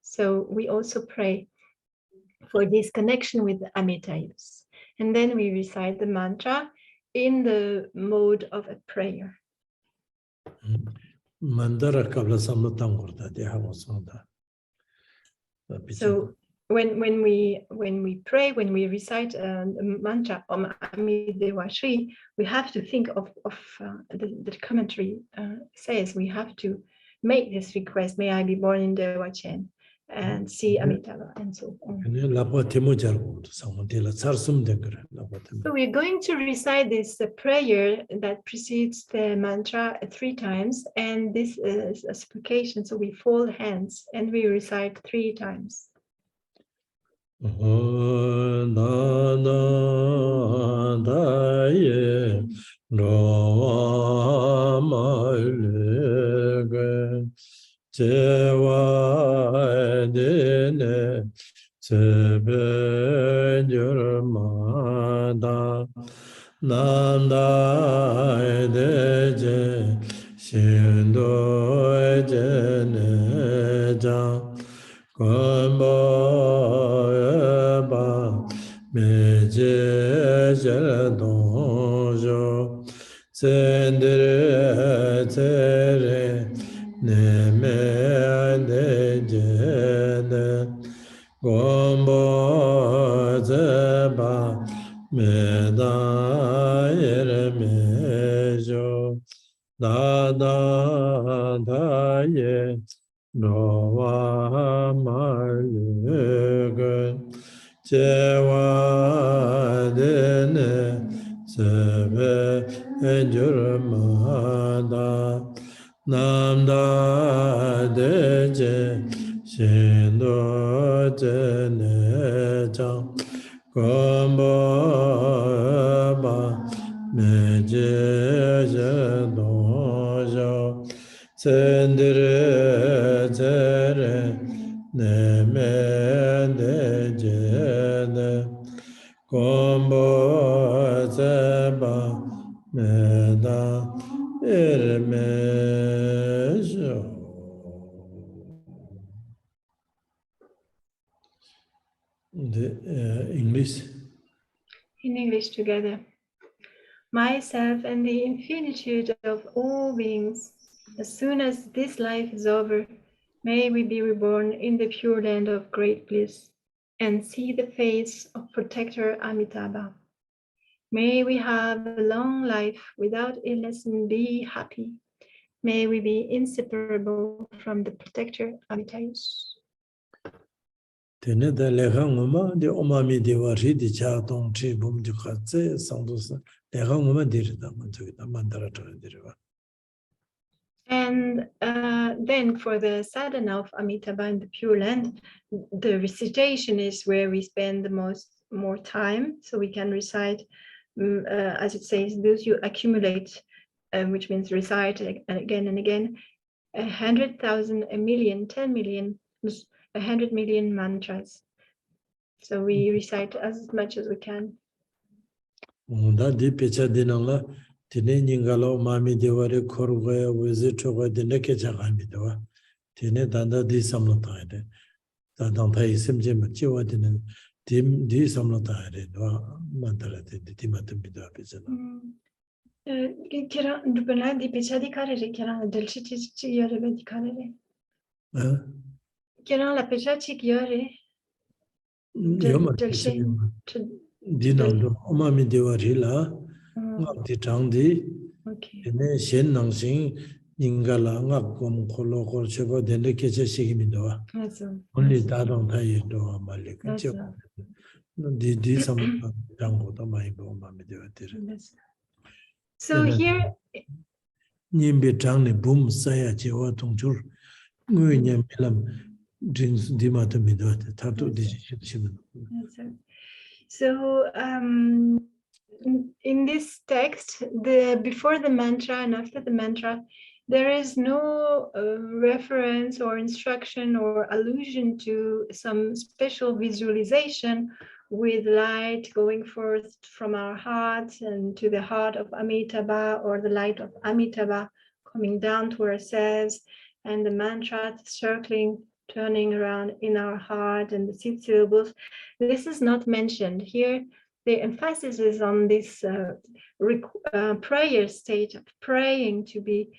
So we also pray for this connection with Amitabha. And then we recite the mantra in the mode of a prayer. So when we pray, when we recite the mantra Om Amitabha Shri, we have to think of the commentary says we have to make this request, may I be born in Dewachen and see Amitabha and so on. So we're going to recite this prayer that precedes the mantra 3 times, and this is a supplication, so we fold hands and we recite 3 times. jene jang gombo ba me je dojo sendere jere ne me de jene gombo ba me da English. In English together. Myself and the infinitude of all beings, as soon as this life is over, may we be reborn in the pure land of great bliss and see the face of protector Amitabha. May we have a long life without illness and be happy. May we be inseparable from the protector Amitabha. Tene da lekha ngoma de omami dewa ri di cha tong chi bum ju kha tse sang do sa lekha ngoma dir da man chu da man dara to dir ba. And then for the sadhana of Amitabha in the Pure Land, the recitation is where we spend the more time. So we can recite, as it says, those you accumulate, which means recite again and again, 100,000, a million, 10 million, 100 million mantras. So we recite as much as we can. Da di pecha dinangla tene ningalo mami dewa re khoru ga weze choga de ne ke cha ga mi dewa. Tene danda di samla ta de. Da dang thai sim je ma che wa de ne di samla ta de wa man dara de di ma de bi da pecha na. Kira Drubpon di pecha di karere kira delchi chi yare be di karere. Kira la pecha chi yare. Yoma pecha yoma. Di nang do omami dewa ri la ngak di chang di tene shen nang sing ningala ngak gom kholo khol cheba de ne ke che shi mi do wa. Only da dang thai do wa ma le ke che. Di samla dang go da mai bo omami dewa dir. So here Nimbe chang ne bum sa ya che wa tong chur ngui nyam melam dings di ma to mi do ta to di shi. So in this text, before the mantra and after the mantra, there is no reference or instruction or allusion to some special visualization with light going forth from our hearts and to the heart of Amitabha, or the light of Amitabha coming down to ourselves, and the mantra circling, turning around in our heart, and the 6 syllables. This is not mentioned here. The emphasis is on this prayer state of praying to be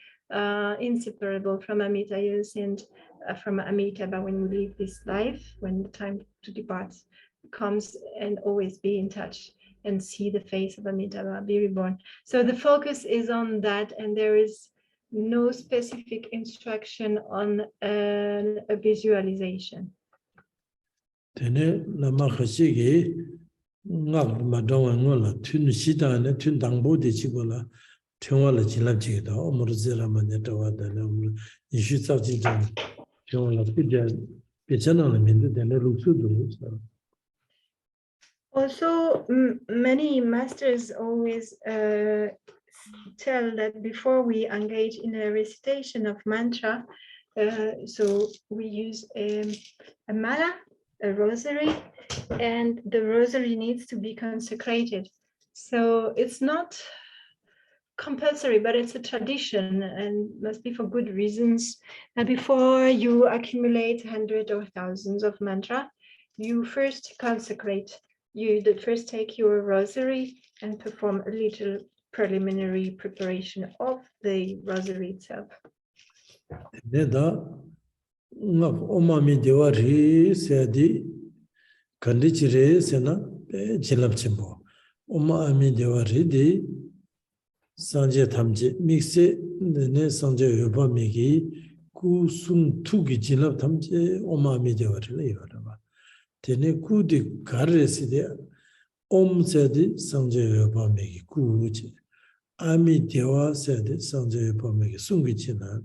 inseparable from Amitabha and from Amitabha when we leave this life, when the time to depart comes, and always be in touch and see the face of Amitabha, be reborn. So the focus is on that, and there is no specific instruction on a visualization. Tene lama khashi ge ngak ma dong ngola tun sida ne tun dang bo de chi gola thwa la jilab chi da omur zira ma ne to wa da ne omur ishu sa chi jang thwa la pi ja pe chana la min de ne lu su du. Also, many masters always tell that before we engage in a recitation of mantra, so we use a mala, a rosary, and the rosary needs to be consecrated. So it's not compulsory, but it's a tradition and must be for good reasons. Now, before you accumulate hundreds or thousands of mantra, you first consecrate. You first take your rosary and perform a little preliminary preparation of the rosary itself. Neda ngak omami dewa ri sedi kandi chire sena jilab chimbo. Omami dewa ri di sanje thamje mikse ne sanje yoba migi ku sung tugi jilab thamje omami dewa ri la yoraba. Tene ku di garre sidi om sedi sanje yoba migi ku uji. Ami dewa sedi sanje yoba migi sungi china.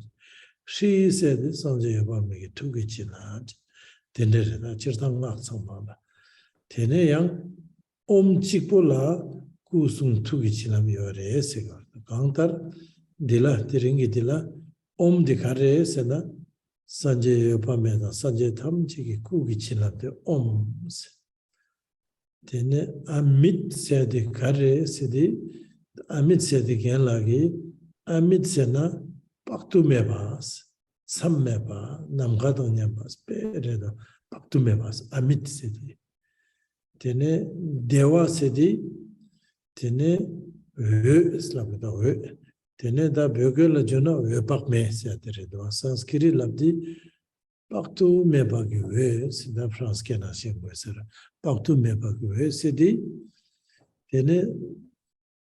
She said Sanjay Bamiki took it in hand. Tene chirtang ngak sangpala. Tene yang om chikpola kusung tuki chinam yore sega. Kaangtar dila, tiringi dila, om dikare sena sanje yopameda, sanje tam chiki kuki chinam om se. Tene amit sedi kare sedi, amit sedi genlagi, amit sena paktu mebas. Sammeba, namgadang nyambas, peredo, paktumebas, amit sedi. Tene dewa sedi, tene islamida tene da bögöla jona pakme seyateredo. Sanskrit labdi paktumeba ki sida franske nasyen boysera. Paktumeba ki sedi, tene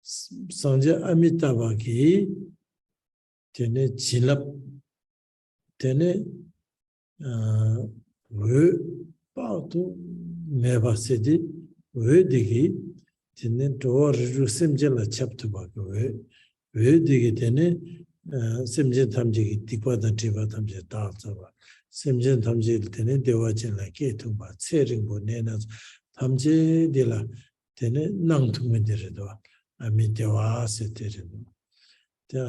sanje Amitabha ki, tene chilap tene paatu meba sedi digi tene towa riju semje la chaptu baka digi tene semje tamje ki tikwa dan tiba tamje taatsa ba semje tamje tene dewa chen la ketu ba tse ringbo nena tamje dila tene nang tungme diredo ami dewa se diredo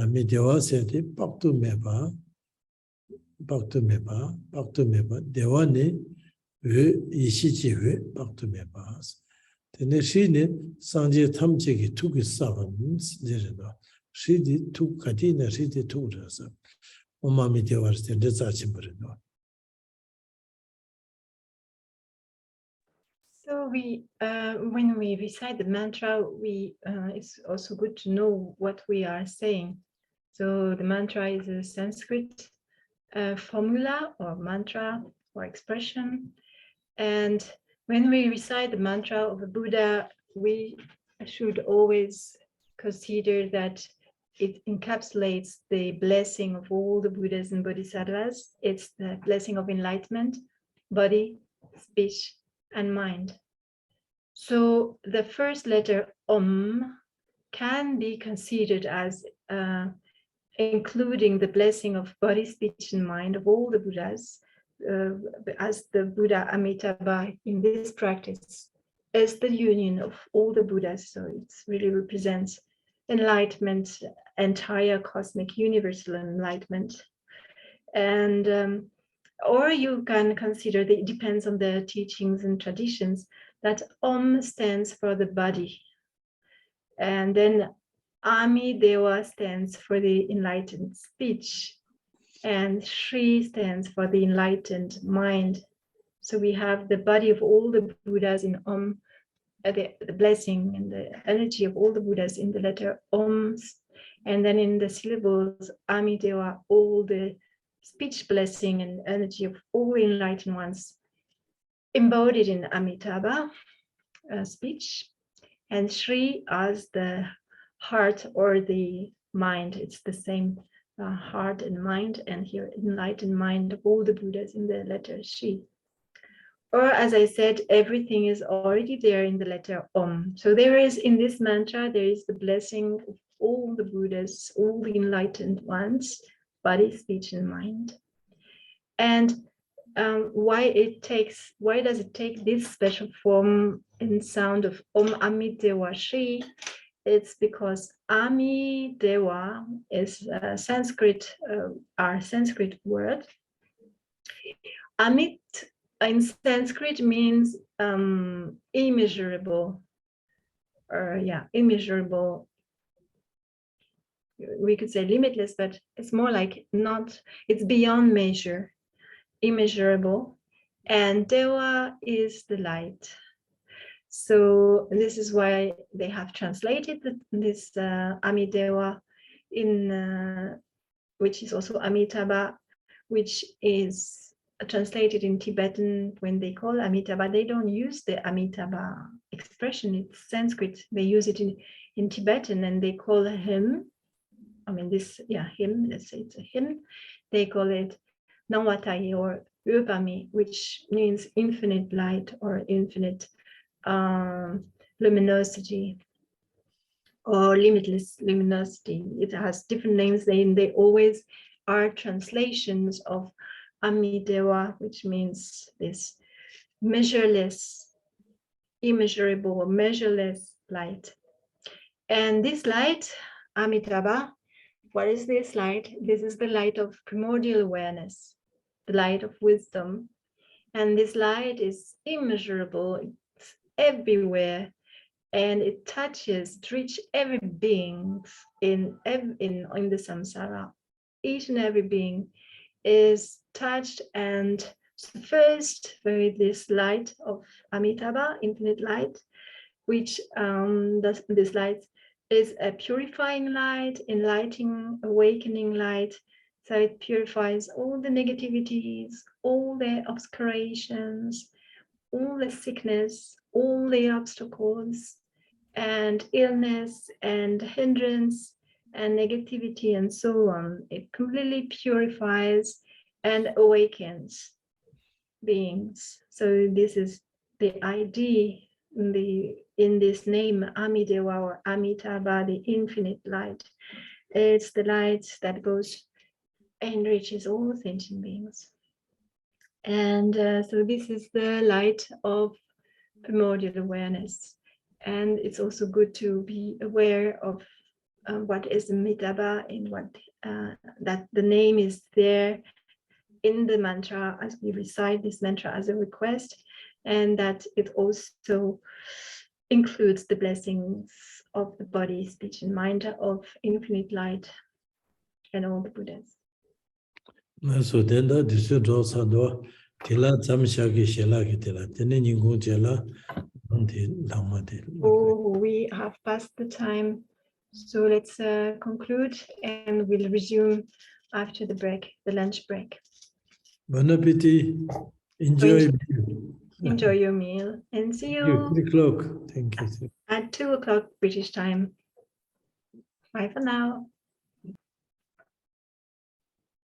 ami dewa sedi paktu meba Baktumeba, Devane, Ishiji, Baktumebas. Teneshine, Sanje Tamjeki took his servants, Derida. She did two Katina, she did two Rasa. Omami Devas, the Zachimbrino. So when we recite the mantra, it's also good to know what we are saying. So the mantra is a Sanskrit formula or mantra or expression. And when we recite the mantra of a Buddha, we should always consider that it encapsulates the blessing of all the Buddhas and Bodhisattvas. It's the blessing of enlightenment, body, speech, and mind. So the first letter Om can be considered as including the blessing of body, speech, and mind of all the Buddhas, as the Buddha Amitabha in this practice is the union of all the Buddhas. So it really represents enlightenment, entire cosmic universal enlightenment. And or you can consider that it depends on the teachings and traditions that Om stands for the body, and then Ami Dewa stands for the enlightened speech, and Shri stands for the enlightened mind. So we have the body of all the Buddhas in Om, the blessing and the energy of all the Buddhas in the letter Om, and then in the syllables Ami Dewa, all the speech blessing and energy of all enlightened ones embodied in Amitabha speech, and Shri as the heart or the mind. It's the same heart and mind, and here enlightened mind of all the Buddhas in the letter Shri. Or as I said, everything is already there in the letter Om. So there is, in this mantra, there is the blessing of all the Buddhas, all the enlightened ones, body, speech, and mind. And why does it take this special form and sound of Om Ami Dewa Shri? It's because Ami Dewa is Sanskrit, our Sanskrit word. Amit in Sanskrit means immeasurable, or immeasurable. We could say limitless, but it's more like not, it's beyond measure, immeasurable. And Dewa is the light. So this is why they have translated this Amidewa in, which is also Amitabha, which is translated in Tibetan. When they call Amitabha, they don't use the Amitabha expression, it's Sanskrit. They use it in Tibetan, and they call him, him, let's say it's a hymn, they call it Nawatayi or Upami, which means infinite light or infinite luminosity or limitless luminosity. It has different names. They always are translations of Amitabha, which means this measureless, immeasurable, measureless light. And this light, Amitabha, what is this light? This is the light of primordial awareness, the light of wisdom. And this light is immeasurable, it's everywhere, and it touches, it reaches every being in the samsara. Each and every being is touched and first with this light of Amitabha, infinite light, which this light is a purifying light, enlightening, awakening light. So it purifies all the negativities, all the obscurations, all the sickness, all the obstacles, and illness, and hindrance, and negativity, and so on. It completely purifies and awakens beings. So this is the idea in this name, Amitabha or Amitabha, the infinite light. It's the light that goes and reaches all sentient beings. And so this is the light of primordial awareness. And it's also good to be aware of what is Amitabha and what that the name is there in the mantra as we recite this mantra as a request, and that it also includes the blessings of the body, speech, and mind of infinite light and all the Buddhas. So then the district do Tila Zamshaki Shelaki Tila, Tenin Jela, Oh, we have passed the time, so let's conclude and we'll resume after the break, the lunch break. Bon appetit. Enjoy. Enjoy your meal and see you 3 o'clock. Thank you. at 2 o'clock British time. Bye for now.